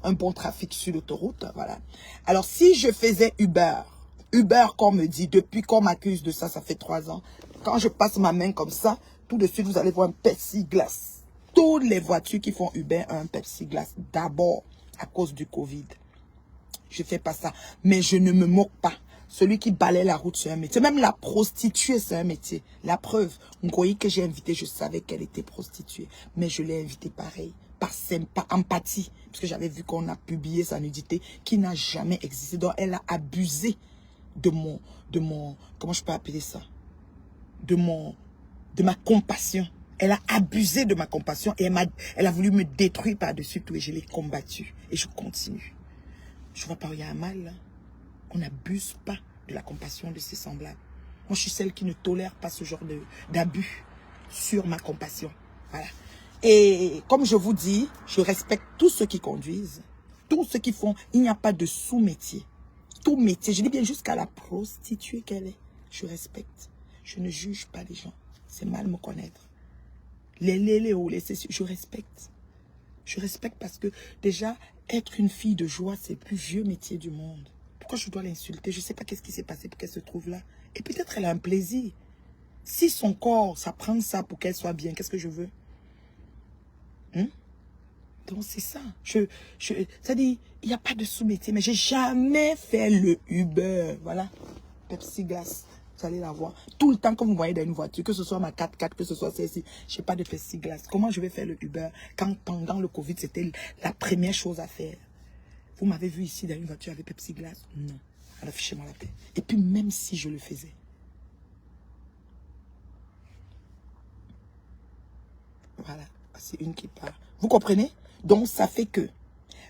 un bon trafic sur l'autoroute. Voilà. Alors, si je faisais Uber, qu'on me dit, depuis qu'on m'accuse de ça, ça fait 3 ans. Quand je passe ma main comme ça, tout de suite, vous allez voir un plexiglas. Toutes les voitures qui font Uber ont un plexiglas. D'abord, à cause du Covid. Je fais pas ça. Mais je ne me moque pas. Celui qui balaye la route, c'est un métier. Même la prostituée, c'est un métier. La preuve, Ngoyi que j'ai invité, je savais qu'elle était prostituée. Mais je l'ai invitée pareil. Par empathie. Parce que j'avais vu qu'on a publié sa nudité qui n'a jamais existé. Donc, elle a abusé de mon, comment je peux appeler ça? De ma compassion. Elle a abusé de ma compassion et elle a voulu me détruire par-dessus tout et je l'ai combattue. Et je continue. Je vois pas où il y a un mal là. On n'abuse pas de la compassion de ses semblables. Moi, je suis celle qui ne tolère pas ce genre d'abus sur ma compassion. Voilà. Et comme je vous dis, je respecte tous ceux qui conduisent, tous ceux qui font. Il n'y a pas de sous-métier. Tout métier, je dis bien jusqu'à la prostituée qu'elle est, je respecte. Je ne juge pas les gens. C'est mal me connaître. Je respecte. Je respecte parce que déjà, être une fille de joie, c'est le plus vieux métier du monde. Pourquoi je dois l'insulter? Je ne sais pas qu'est-ce qui s'est passé pour qu'elle se trouve là. Et peut-être elle a un plaisir. Si son corps, ça prend ça pour qu'elle soit bien, qu'est-ce que je veux? Donc c'est ça. C'est-à-dire, il n'y a pas de sous-métier, mais j'ai jamais fait le Uber. Voilà. Pepsi Glace. Vous allez la voir. Tout le temps que vous me voyez dans une voiture, que ce soit ma 4x4, que ce soit celle-ci, je n'ai pas de Pepsi Glace. Comment je vais faire le Uber quand pendant le Covid, c'était la première chose à faire? Vous m'avez vu ici dans une voiture avec Pepsi Glace? Non. Alors fichez-moi la paix. Et puis même si je le faisais. Voilà. C'est une qui part. Vous comprenez? Donc ça fait que.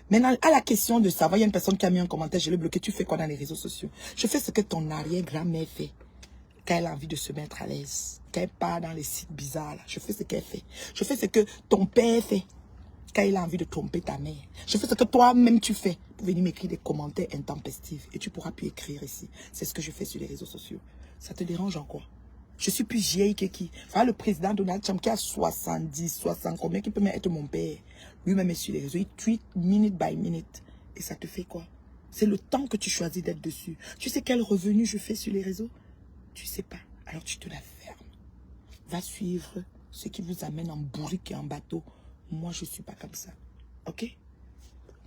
Maintenant, à la question de savoir, il y a une personne qui a mis un commentaire, je l'ai bloqué. Tu fais quoi dans les réseaux sociaux? Je fais ce que ton arrière-grand-mère fait. Quand elle a envie de se mettre à l'aise. Quand elle part dans les sites bizarres, là. Je fais ce qu'elle fait. Je fais ce que ton père fait. Quand il a envie de tromper ta mère. Je fais ce que toi-même tu fais. Pour venir m'écrire des commentaires intempestifs. Et tu pourras plus écrire ici. C'est ce que je fais sur les réseaux sociaux. Ça te dérange en quoi? Je suis plus vieille que qui? Enfin, le président Donald Trump qui a 70, 60, combien qui peut même être mon père? Lui-même est sur les réseaux. Il tweet minute by minute. Et ça te fait quoi? C'est le temps que tu choisis d'être dessus. Tu sais quel revenu je fais sur les réseaux? Tu sais pas. Alors tu te la fermes. Va suivre ce qui vous amène en bourrique et en bateau. Moi, je suis pas comme ça. Ok?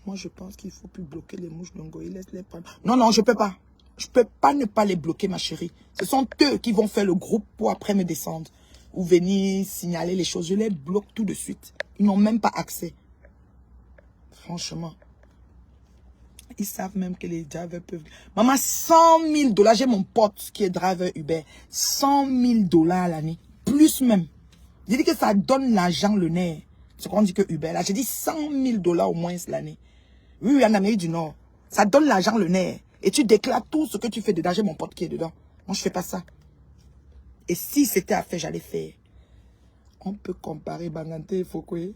Moi, je pense qu'il faut plus bloquer les mouches d'Ongoï. Laisse-les prendre. Non, non, je peux pas. Je peux pas ne pas les bloquer, ma chérie. Ce sont eux qui vont faire le groupe pour après me descendre. Ou venir signaler les choses. Je les bloque tout de suite. Ils n'ont même pas accès. Franchement. Ils savent même que les drivers peuvent... Maman, 100 000 $. J'ai mon pote qui est driver Uber. 100 000 $ l'année. Plus même. J'ai dit que ça donne l'argent le nerf. C'est qu'on dit que Uber. Là, j'ai dit 100 000 $ au moins l'année. Oui, en Amérique du Nord. Ça donne l'argent le nerf. Et tu déclares tout ce que tu fais dedans. J'ai mon pote qui est dedans. Moi, je fais pas ça. Et si c'était à faire, j'allais faire. On peut comparer Bangante et Fokwe.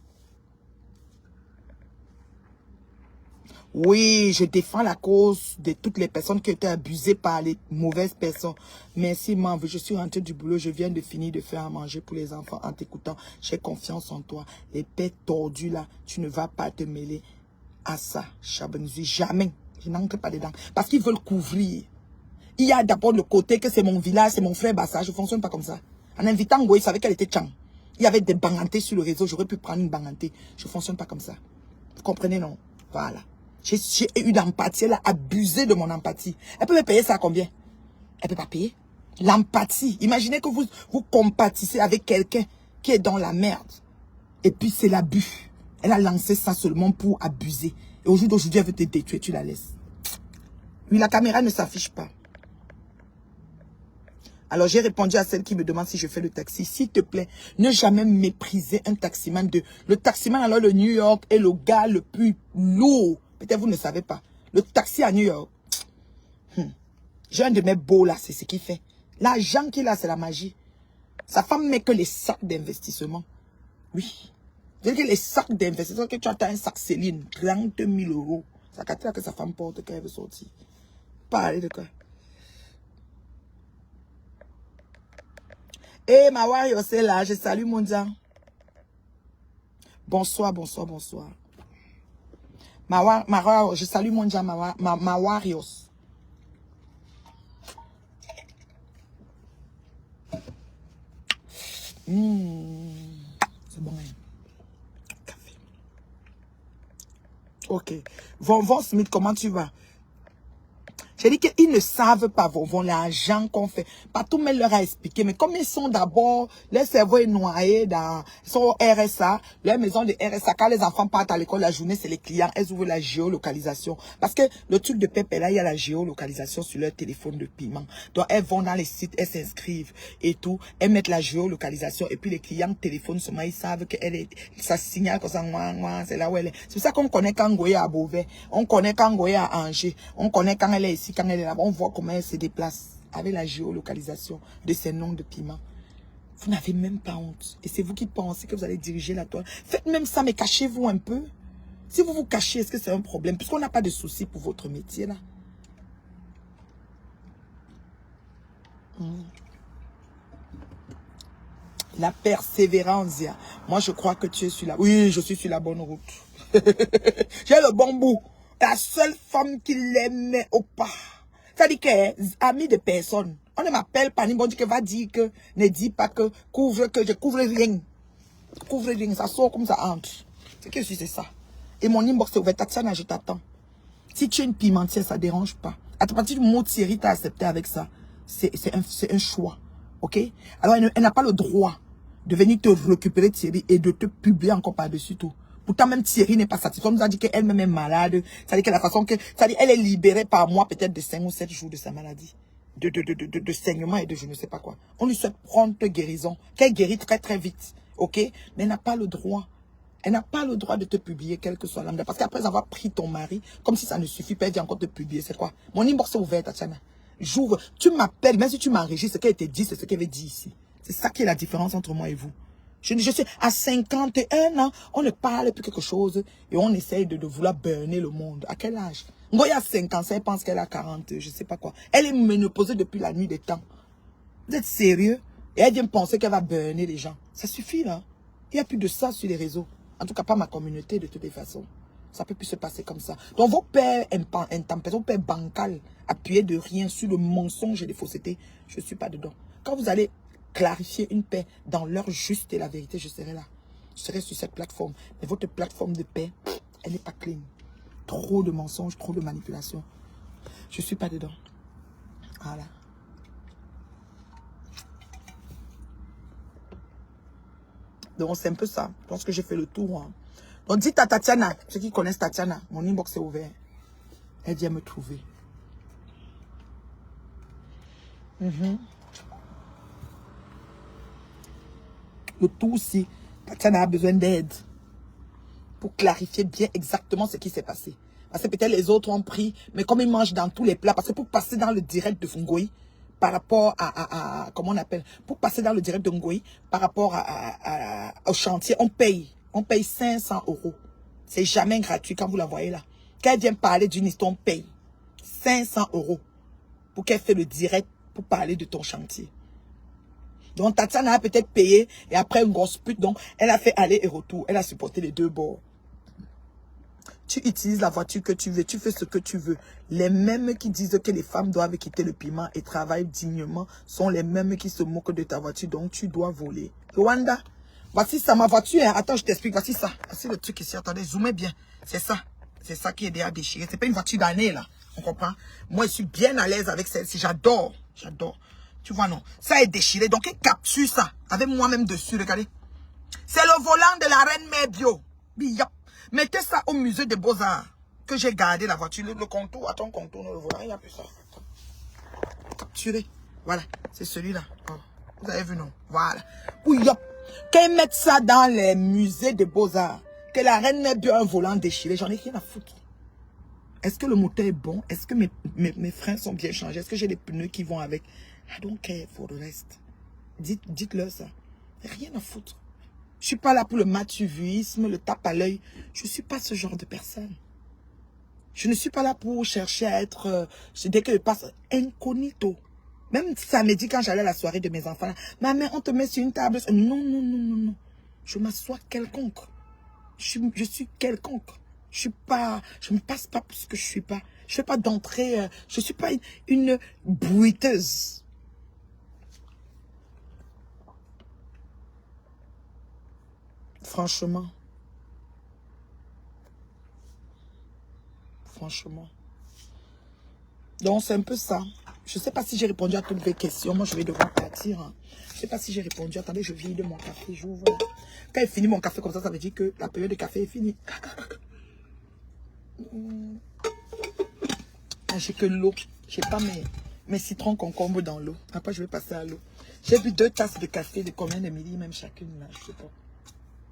Oui, je défends la cause de toutes les personnes qui ont été abusées par les mauvaises personnes. Merci, maman. Je suis rentrée du boulot. Je viens de finir de faire à manger pour les enfants en t'écoutant. J'ai confiance en toi. Les pets tordus là, tu ne vas pas te mêler à ça. Chabanzi, jamais. Je n'entre pas dedans. Parce qu'ils veulent couvrir. Il y a d'abord le côté que c'est mon village, c'est mon frère Bassa. Je ne fonctionne pas comme ça. En invitant Ngoï, il savait qu'elle était Tchang. Il y avait des bangantés sur le réseau. J'aurais pu prendre une bangantée. Je ne fonctionne pas comme ça. Vous comprenez, non? Voilà. J'ai eu l'empathie. Elle a abusé de mon empathie. Elle peut me payer ça à combien? Elle ne peut pas payer. L'empathie. Imaginez que vous compatissez avec quelqu'un qui est dans la merde. Et puis c'est l'abus. Elle a lancé ça seulement pour abuser. Et au jour d'aujourd'hui, elle veut te détruire. Tu la laisses. Oui, la caméra ne s'affiche pas. Alors, j'ai répondu à celle qui me demande si je fais le taxi. S'il te plaît, ne jamais mépriser un taximan. Le taximan, alors, le New York est le gars le plus lourd. Peut-être vous ne savez pas. Le taxi à New York. J'ai un de mes beaux là, c'est ce qu'il fait. L'argent qu'il a, c'est la magie. Sa femme met que les sacs d'investissement. Oui. C'est-à-dire que les sacs d'investissement, que tu as un sac Céline, 30 000 €. C'est la carte que sa femme porte quand elle veut sortir. Parlez de quoi? Eh, ma warrior, c'est là. Je salue mon Dieu. Bonsoir, bonsoir, bonsoir. Ma warrior, je salue mon Dieu, ma warrior. C'est bon, hein? Café. Ok. Von Smith, comment tu vas? J'ai dit qu'ils ne savent pas, l'argent qu'on fait. Pas tout le monde leur a expliqué. Mais comme ils sont d'abord, leur cerveau est noyé dans, ils sont au RSA, leur maison de RSA. Quand les enfants partent à l'école la journée, c'est les clients. Elles ouvrent la géolocalisation. Parce que le truc de Pépé là, il y a la géolocalisation sur leur téléphone de paiement. Donc, elles vont dans les sites, elles s'inscrivent et tout. Elles mettent la géolocalisation. Et puis, les clients téléphonent seulement, ils savent qu'elle est, ça signale comme ça, c'est là où elle est. C'est pour ça qu'on connaît Kangoye à Beauvais. On connaît Kangoye à Angers. On connaît quand elle est ici. ici, quand elle est là-bas, on voit comment elle se déplace avec la géolocalisation de ces noms de piments. Vous n'avez même pas honte. Et c'est vous qui pensez que vous allez diriger la toile. Faites même ça, mais cachez-vous un peu. Si vous vous cachez, est-ce que c'est un problème? Puisqu'on n'a pas de souci pour votre métier, là. La persévérance. Moi, je crois que tu es sur la... Oui, je suis sur la bonne route. J'ai le bon bout. La seule femme qui l'aimait au pas. C'est-à-dire qu'elle est amie de personne. On ne m'appelle pas, ni bon Dieu que va dire que, ne dis pas que je couvre rien. Couvre rien, ça sort comme ça entre. C'est que je suis, c'est ça. Et mon inbox est ouvert. Tatiana, je t'attends. Si tu es une pimentière, ça ne dérange pas. À partir du mot Thierry, t'as accepté avec ça. C'est un choix. Ok? Alors, elle n'a pas le droit de venir te récupérer Thierry et de te publier encore par-dessus tout. Pourtant, même Thierry n'est pas satisfait. On nous a dit qu'elle-même est malade. C'est-à-dire que la façon que... C'est-à-dire qu'elle est libérée par mois peut-être de 5 ou 7 jours de sa maladie. De saignement et de je ne sais pas quoi. On lui souhaite prompte guérison. Qu'elle guérit très très vite. Ok? Mais elle n'a pas le droit. Elle n'a pas le droit de te publier, quel que soit l'âme. Parce qu'après avoir pris ton mari, comme si ça ne suffit pas, elle vient encore te publier. C'est quoi? Mon inbox est ouvert, Tatiana. J'ouvre. Tu m'appelles, même si tu m'enregistres, ce qu'elle te dit, c'est ce qu'elle veut dire ici. C'est ça qui est la différence entre moi et vous. Je suis à 51 ans, on ne parle plus quelque chose et on essaye de vouloir burner le monde. À quel âge? Ngoya a 50 ans, elle pense qu'elle a 40, je ne sais pas quoi. Elle est ménopausée depuis la nuit des temps. Vous êtes sérieux? Et elle vient penser qu'elle va burner les gens. Ça suffit là. Il n'y a plus de ça sur les réseaux. En tout cas, pas ma communauté de toutes les façons. Ça peut plus se passer comme ça. Donc, vos pères intempestifs, vos pères bancals, appuyés de rien sur le mensonge et les faussetés, je ne suis pas dedans. Quand vous allez clarifier une paix dans l'heure juste et la vérité, je serai là. Je serai sur cette plateforme. Mais votre plateforme de paix, elle n'est pas clean. Trop de mensonges, trop de manipulations. Je ne suis pas dedans. Voilà. Donc, c'est un peu ça. Je pense que j'ai fait le tour. Hein. Donc, dites à Tatiana, ceux qui connaissent Tatiana, mon inbox est ouvert. Elle vient me trouver. Le tout aussi, Tatiana a besoin d'aide pour clarifier bien exactement ce qui s'est passé. Parce que peut-être les autres ont pris, mais comme ils mangent dans tous les plats, parce que pour passer dans le direct de Ngoï, par rapport à comment on appelle, pour passer dans le direct de Ngoï, par rapport au chantier, on paye 500 €. C'est jamais gratuit quand vous la voyez là. Quand elle vient parler d'une histoire, on paye 500 € pour qu'elle fasse le direct pour parler de ton chantier. Donc Tatiana a peut-être payé et après une grosse pute, donc elle a fait aller et retour. Elle a supporté les deux bords. Tu utilises la voiture que tu veux, tu fais ce que tu veux. Les mêmes qui disent que les femmes doivent quitter le piment et travailler dignement sont les mêmes qui se moquent de ta voiture, donc tu dois voler. Rwanda, voici ça, ma voiture. Hein. Attends, je t'explique, voici ça. Voici le truc ici, attendez, zoomez bien. C'est ça. C'est ça qui est déjà déchiré. C'est pas une voiture d'année, là. On comprend? Moi, je suis bien à l'aise avec celle-ci. J'adore. J'adore. Tu vois, non? Ça est déchiré. Donc, il capture ça. Avec moi-même dessus, regardez. C'est le volant de la reine mère bio. Biyop. Mettez ça au musée des Beaux-Arts. Que j'ai gardé la voiture. Le contour. Attends, contour, le volant. Il n'y a plus ça. Capturé. Voilà. C'est celui-là. Oh. Vous avez vu, non? Voilà. Biyop. Qu'ils mettent ça dans les musées des Beaux-Arts. Que la reine mère bio a un volant déchiré. J'en ai rien à foutre. Est-ce que le moteur est bon? Est-ce que mes freins sont bien changés? Est-ce que j'ai les pneus qui vont avec? I don't care for the rest. Dites-leur ça. Rien à foutre. Je ne suis pas là pour le matuvisme, le tape à l'œil. Je ne suis pas ce genre de personne. Je ne suis pas là pour chercher à être, dès que je passe, incognito. Même samedi, quand j'allais à la soirée de mes enfants, là, maman, on te met sur une table. Non, non, non, non, non. Je m'assois quelconque. Je suis quelconque. Je ne passe pas pour ce que je suis pas. Je ne fais pas d'entrée. Je ne suis pas une bruiteuse. Franchement. Franchement. Donc, c'est un peu ça. Je ne sais pas si j'ai répondu à toutes vos questions. Moi, je vais devoir partir. Hein. Je ne sais pas si j'ai répondu. Attendez, je vide mon café. J'ouvre. Quand il finit mon café comme ça veut dire que la période de café est finie. J'ai que l'eau. Je n'ai pas mes citrons concombres dans l'eau. Après, je vais passer à l'eau. J'ai bu 2 tasses de café de combien de milli, même chacune, là. Je ne sais pas.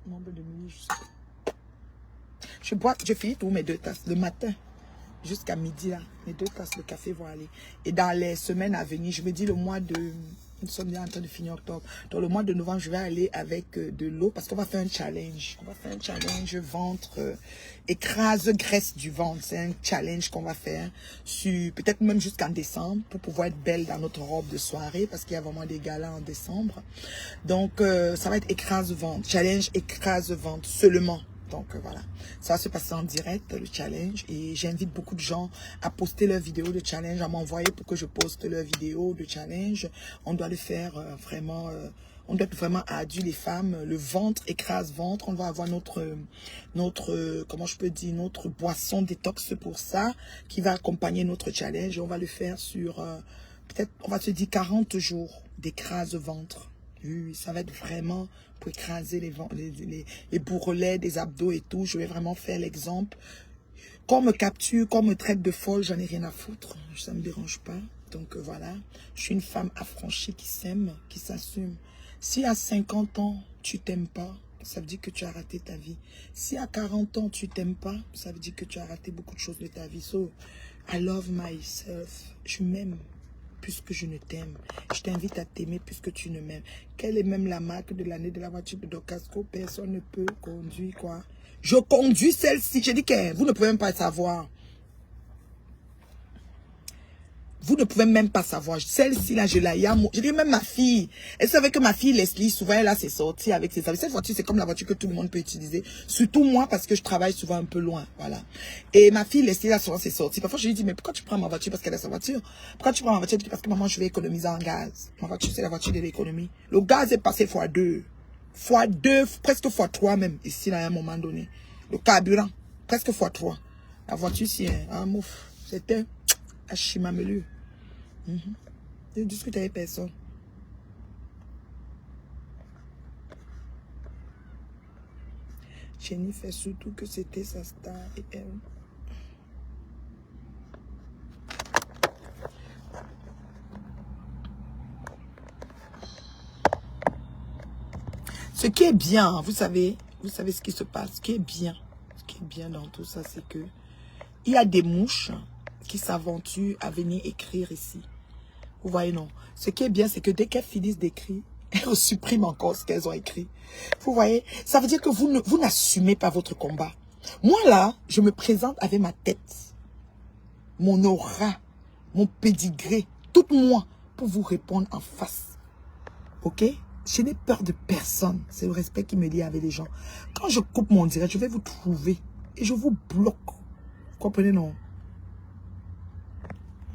Nombre de milli, je sais pas. Je finis tous mes 2 tasses le matin. jusqu'à midi, là, mes 2 tasses de café vont aller. Et dans les semaines à venir, je me dis le mois de... Nous sommes bien en train de finir octobre. Dans le mois de novembre, je vais aller avec de l'eau parce qu'on va faire un challenge. On va faire un challenge ventre, écrase graisse du ventre. C'est un challenge qu'on va faire sur peut-être même jusqu'en décembre pour pouvoir être belle dans notre robe de soirée parce qu'il y a vraiment des galas en décembre. Donc, ça va être écrase ventre. Challenge écrase ventre seulement. Donc voilà, ça va se passer en direct, le challenge. Et j'invite beaucoup de gens à poster leurs vidéos de challenge, à m'envoyer pour que je poste leurs vidéos de challenge. On doit le faire vraiment, on doit être vraiment ardu les femmes. Le ventre écrase ventre. On va avoir notre comment je peux dire, notre boisson détox pour ça, qui va accompagner notre challenge. Et on va le faire sur, peut-être, on va se dire 40 jours d'écrase ventre. Oui, ça va être vraiment pour écraser les bourrelets des abdos et tout. Je vais vraiment faire l'exemple. Qu'on me capture, qu'on me traite de folle, j'en ai rien à foutre. Ça ne me dérange pas. Donc voilà, je suis une femme affranchie qui s'aime, qui s'assume. Si à 50 ans, tu t'aimes pas, ça veut dire que tu as raté ta vie. Si à 40 ans, tu t'aimes pas, ça veut dire que tu as raté beaucoup de choses de ta vie. So, I love myself. Je m'aime puisque je ne t'aime. Je t'invite à t'aimer puisque tu ne m'aimes. Quelle est même la marque de l'année de la voiture de Docasco? Personne ne peut conduire, quoi. Je conduis celle-ci. J'ai dit que vous ne pouvez même pas savoir. Vous ne pouvez même pas savoir. Celle-ci, là, je la yam. Je dis même ma fille. Elle savait que ma fille, Leslie, souvent, elle a ses sorties avec ses amis. Cette voiture, c'est comme la voiture que tout le monde peut utiliser. Surtout moi, parce que je travaille souvent un peu loin. Voilà. Et ma fille, Leslie, a souvent ses sorties. Parfois, je lui dis, mais pourquoi tu prends ma voiture? Parce qu'elle a sa voiture. Pourquoi tu prends ma voiture? Parce que maman, je vais économiser en gaz. Ma voiture, c'est la voiture de l'économie. Le gaz est passé x2. x2, presque x3 même, ici, là, à un moment donné. Le carburant, presque x3. La voiture, c'est un mouf. C'était un chimamelu. Je discute avec personne. Jenny fait surtout que c'était sa star et elle. Ce qui est bien, vous savez ce qui se passe. Ce qui est bien dans tout ça, c'est que il y a des mouches qui s'aventurent à venir écrire ici. Vous voyez, non. Ce qui est bien, c'est que dès qu'elles finissent d'écrire, elles suppriment encore ce qu'elles ont écrit. Vous voyez, ça veut dire que vous n'assumez pas votre combat. Moi, là, je me présente avec ma tête, mon aura, mon pédigré, toute moi, pour vous répondre en face. Ok? Je n'ai peur de personne. C'est le respect qui me lie avec les gens. Quand je coupe mon direct, je vais vous trouver et je vous bloque. Vous comprenez, non?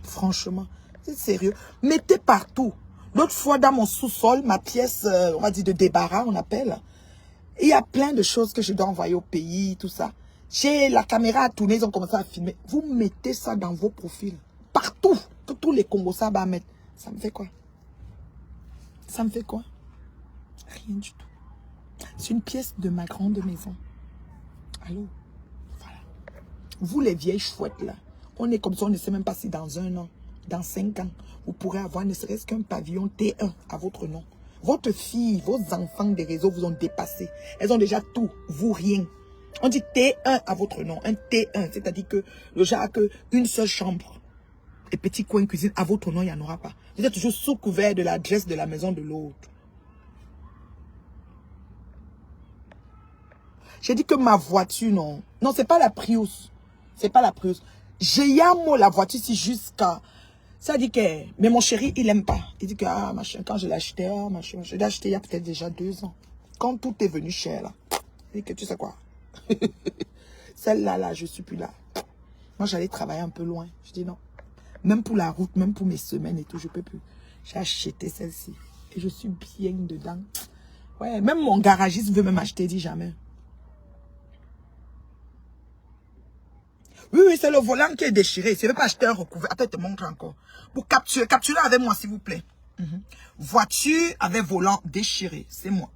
Franchement. C'est sérieux. Mettez partout. L'autre fois, dans mon sous-sol, ma pièce, on va dire de débarras, on appelle. Il y a plein de choses que je dois envoyer au pays, tout ça. J'ai la caméra à tourner, ils ont commencé à filmer. Vous mettez ça dans vos profils. Partout. Que tous les Congolais va mettre. Ça me fait quoi? Ça me fait quoi? Rien du tout. C'est une pièce de ma grande maison. Allô? Voilà. Vous, les vieilles chouettes, là. On est comme ça, on ne sait même pas si dans 1 an, dans 5 ans, vous pourrez avoir ne serait-ce qu'un pavillon T1 à votre nom. Votre fille, vos enfants des réseaux vous ont dépassé. Elles ont déjà tout, vous rien. On dit T1 à votre nom, un T1, c'est-à-dire que le genre que une seule chambre et petit coin cuisine à votre nom, il n'y en aura pas. Vous êtes toujours sous couvert de l'adresse de la maison de l'autre. J'ai dit que ma voiture, non. Non, c'est pas la Prius. C'est pas la Prius. J'ai yamo la voiture ici jusqu'à... Ça dit que... Mais mon chéri, il aime pas. Il dit que, ah, machin, quand je l'ai acheté, ah, machin, je l'ai acheté il y a peut-être déjà 2 ans. Quand tout est venu cher, là. Il dit que, tu sais quoi? Celle-là, là, je suis plus là. Moi, j'allais travailler un peu loin. Je dis non. Même pour la route, même pour mes semaines et tout, je peux plus. J'ai acheté celle-ci. Et je suis bien dedans. Ouais, même mon garagiste veut même acheter, dit jamais. Oui, oui, c'est le volant qui est déchiré. Je ne veux pas acheter un recouvert. Attends, je te montre encore. Pour capturer avec moi, s'il vous plaît. Voiture avec volant déchiré. C'est moi.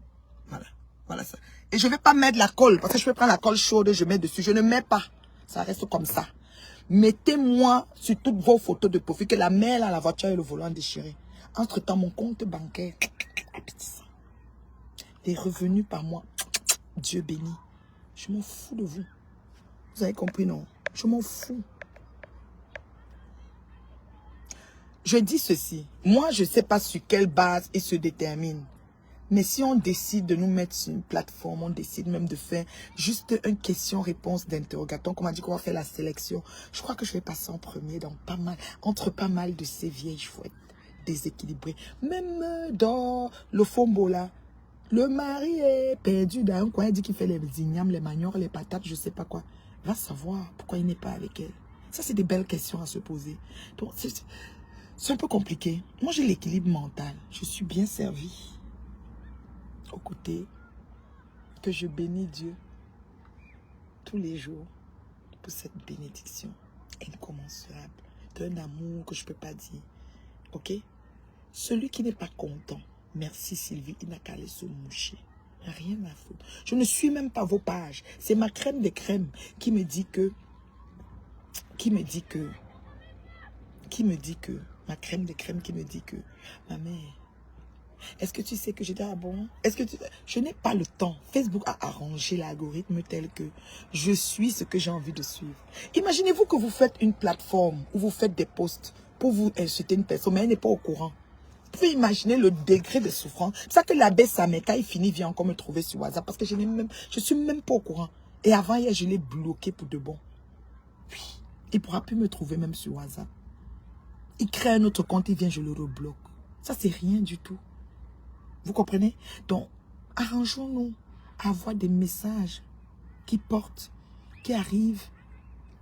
Voilà. Voilà ça. Et je ne vais pas mettre la colle. Parce que je peux prendre la colle chaude et je mets dessus. Je ne mets pas. Ça reste comme ça. Mettez-moi sur toutes vos photos de profil que la mère a la voiture et le volant déchiré. Entre-temps, mon compte bancaire. Les revenus par mois. Dieu béni. Je m'en fous de vous. Vous avez compris, non? Je m'en fous. je dis ceci. Moi, je ne sais pas sur quelle base il se détermine. Mais si on décide de nous mettre sur une plateforme, on décide même de faire juste une question-réponse d'interrogatoire, comme on a dit qu'on va faire la sélection, je crois que je vais passer en premier dans entre pas mal de ces vieilles chouettes déséquilibrées. Même dans le fombo là, le mari est perdu dans un coin, il dit qu'il fait les ignames, les maniores, les patates, je ne sais pas quoi. Va savoir pourquoi il n'est pas avec elle. Ça, c'est des belles questions à se poser. Donc, c'est un peu compliqué. Moi, j'ai l'équilibre mental. Je suis bien servie. Au côté que je bénis Dieu tous les jours pour cette bénédiction incommensurable d'un amour que je ne peux pas dire. Ok? Celui qui n'est pas content, merci Sylvie, il n'a qu'à aller se moucher. Rien à foutre. Je ne suis même pas vos pages. C'est ma crème des crèmes qui me dit que ma crème des crèmes qui me dit que ma mère, est-ce que tu sais que j'étais à bon? Est-ce que je n'ai pas le temps. Facebook a arrangé l'algorithme tel que je suis ce que j'ai envie de suivre. Imaginez-vous que vous faites une plateforme où vous faites des posts pour vous insulter une personne, mais elle n'est pas au courant. Vous pouvez imaginer le degré de souffrance. C'est ça que l'abbé Sameka, il finit, vient encore me trouver sur WhatsApp parce que je suis même pas au courant. Et avant hier, je l'ai bloqué pour de bon. Oui, il ne pourra plus me trouver même sur WhatsApp. Il crée un autre compte, il vient, je le rebloque. Ça, c'est rien du tout. Vous comprenez? Donc, arrangeons-nous à avoir des messages qui portent, qui arrivent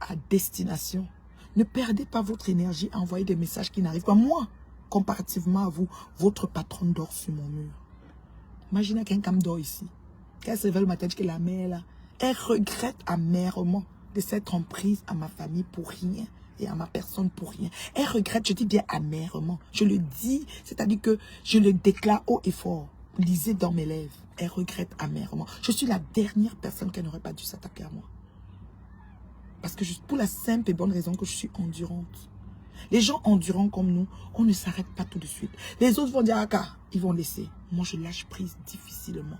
à destination. Ne perdez pas votre énergie à envoyer des messages qui n'arrivent pas. Moi, comparativement à vous, votre patronne dort sur mon mur. Imaginez quelqu'un me dort ici. Quand elle se réveille le matin, dit que la mère là, elle regrette amèrement de s'être emprise à ma famille pour rien. Et à ma personne pour rien. Elle regrette, je dis bien amèrement. Je le dis, c'est-à-dire que je le déclare haut et fort. Lisez dans mes lèvres. Elle regrette amèrement. Je suis la dernière personne qui n'aurait pas dû s'attaquer à moi. Parce que pour la simple et bonne raison que je suis endurante. Les gens endurants comme nous, on ne s'arrête pas tout de suite. Les autres vont dire, ah, ils vont laisser. Moi, je lâche prise difficilement.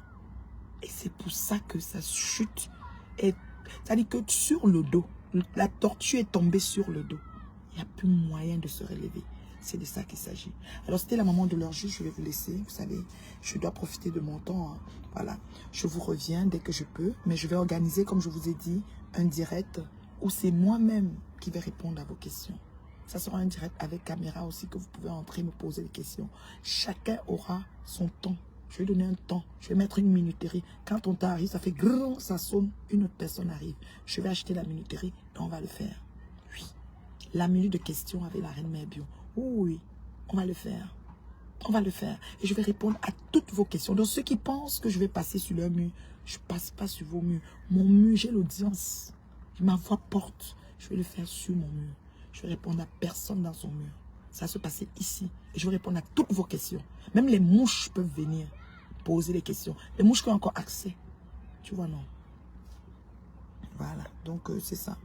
Et c'est pour ça que ça chute. C'est-à-dire que sur le dos, la tortue est tombée sur le dos. Il n'y a plus moyen de se relever. C'est de ça qu'il s'agit. Alors, c'était la maman de leur juge. Je vais vous laisser. Vous savez, je dois profiter de mon temps. Hein. Voilà. Je vous reviens dès que je peux. Mais je vais organiser, comme je vous ai dit, un direct où c'est moi-même qui vais répondre à vos questions. Ça sera un direct avec caméra aussi que vous pouvez entrer me poser des questions. Chacun aura son temps. Je vais donner un temps. Je vais mettre une minuterie. Quand ton temps arrive, ça fait grand, ça sonne. Une autre personne arrive. Je vais acheter la minuterie et on va le faire. Oui. La minute de questions avec la reine Mère Bio. Oui, on va le faire. On va le faire. Et je vais répondre à toutes vos questions. Donc ceux qui pensent que je vais passer sur leur mur, je ne passe pas sur vos murs. Mon mur, j'ai l'audience. Ma voix porte. Je vais le faire sur mon mur. Je vais répondre à personne dans son mur. Ça va se passer ici. Et je vais répondre à toutes vos questions. Même les mouches peuvent venir poser des questions. Les mouches qui ont encore accès. Tu vois, non? Voilà. Donc, c'est ça.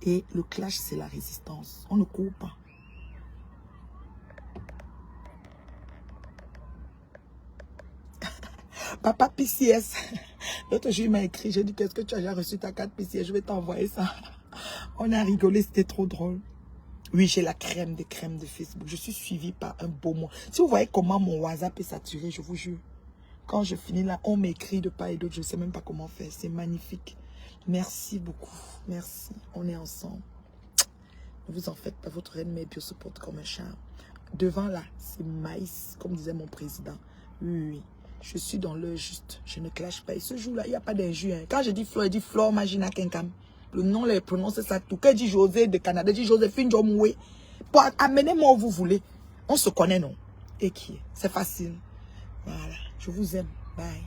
Et le clash, c'est la résistance. On ne court pas. Papa PCS. L'autre jour, il m'a écrit. J'ai dit, qu'est-ce que tu as déjà reçu ta carte PCS? Je vais t'envoyer ça. On a rigolé, c'était trop drôle. Oui, j'ai la crème de Facebook. Je suis suivie par un beau mot. Si vous voyez comment mon WhatsApp est saturé, je vous jure. Quand je finis là, on m'écrit de part et d'autre. Je ne sais même pas comment faire. C'est magnifique. Merci beaucoup. Merci. On est ensemble. Ne vous en faites pas. Votre reine Mère Bio se porte comme un charme. Devant là, c'est maïs, comme disait mon président. Oui, oui. Je suis dans l'heure juste. Je ne clash pas. Et ce jour-là, il n'y a pas d'injure. Hein. Quand je dis Flore, il dit Flore Magina Kenkam. Le nom, les prononce ça tout. Quand dit José de Canada, dit Joséphine Jomoué. Pour amenez-moi où vous voulez. On se connaît, non? Et qui est? C'est facile. Voilà. Je vous aime. Bye.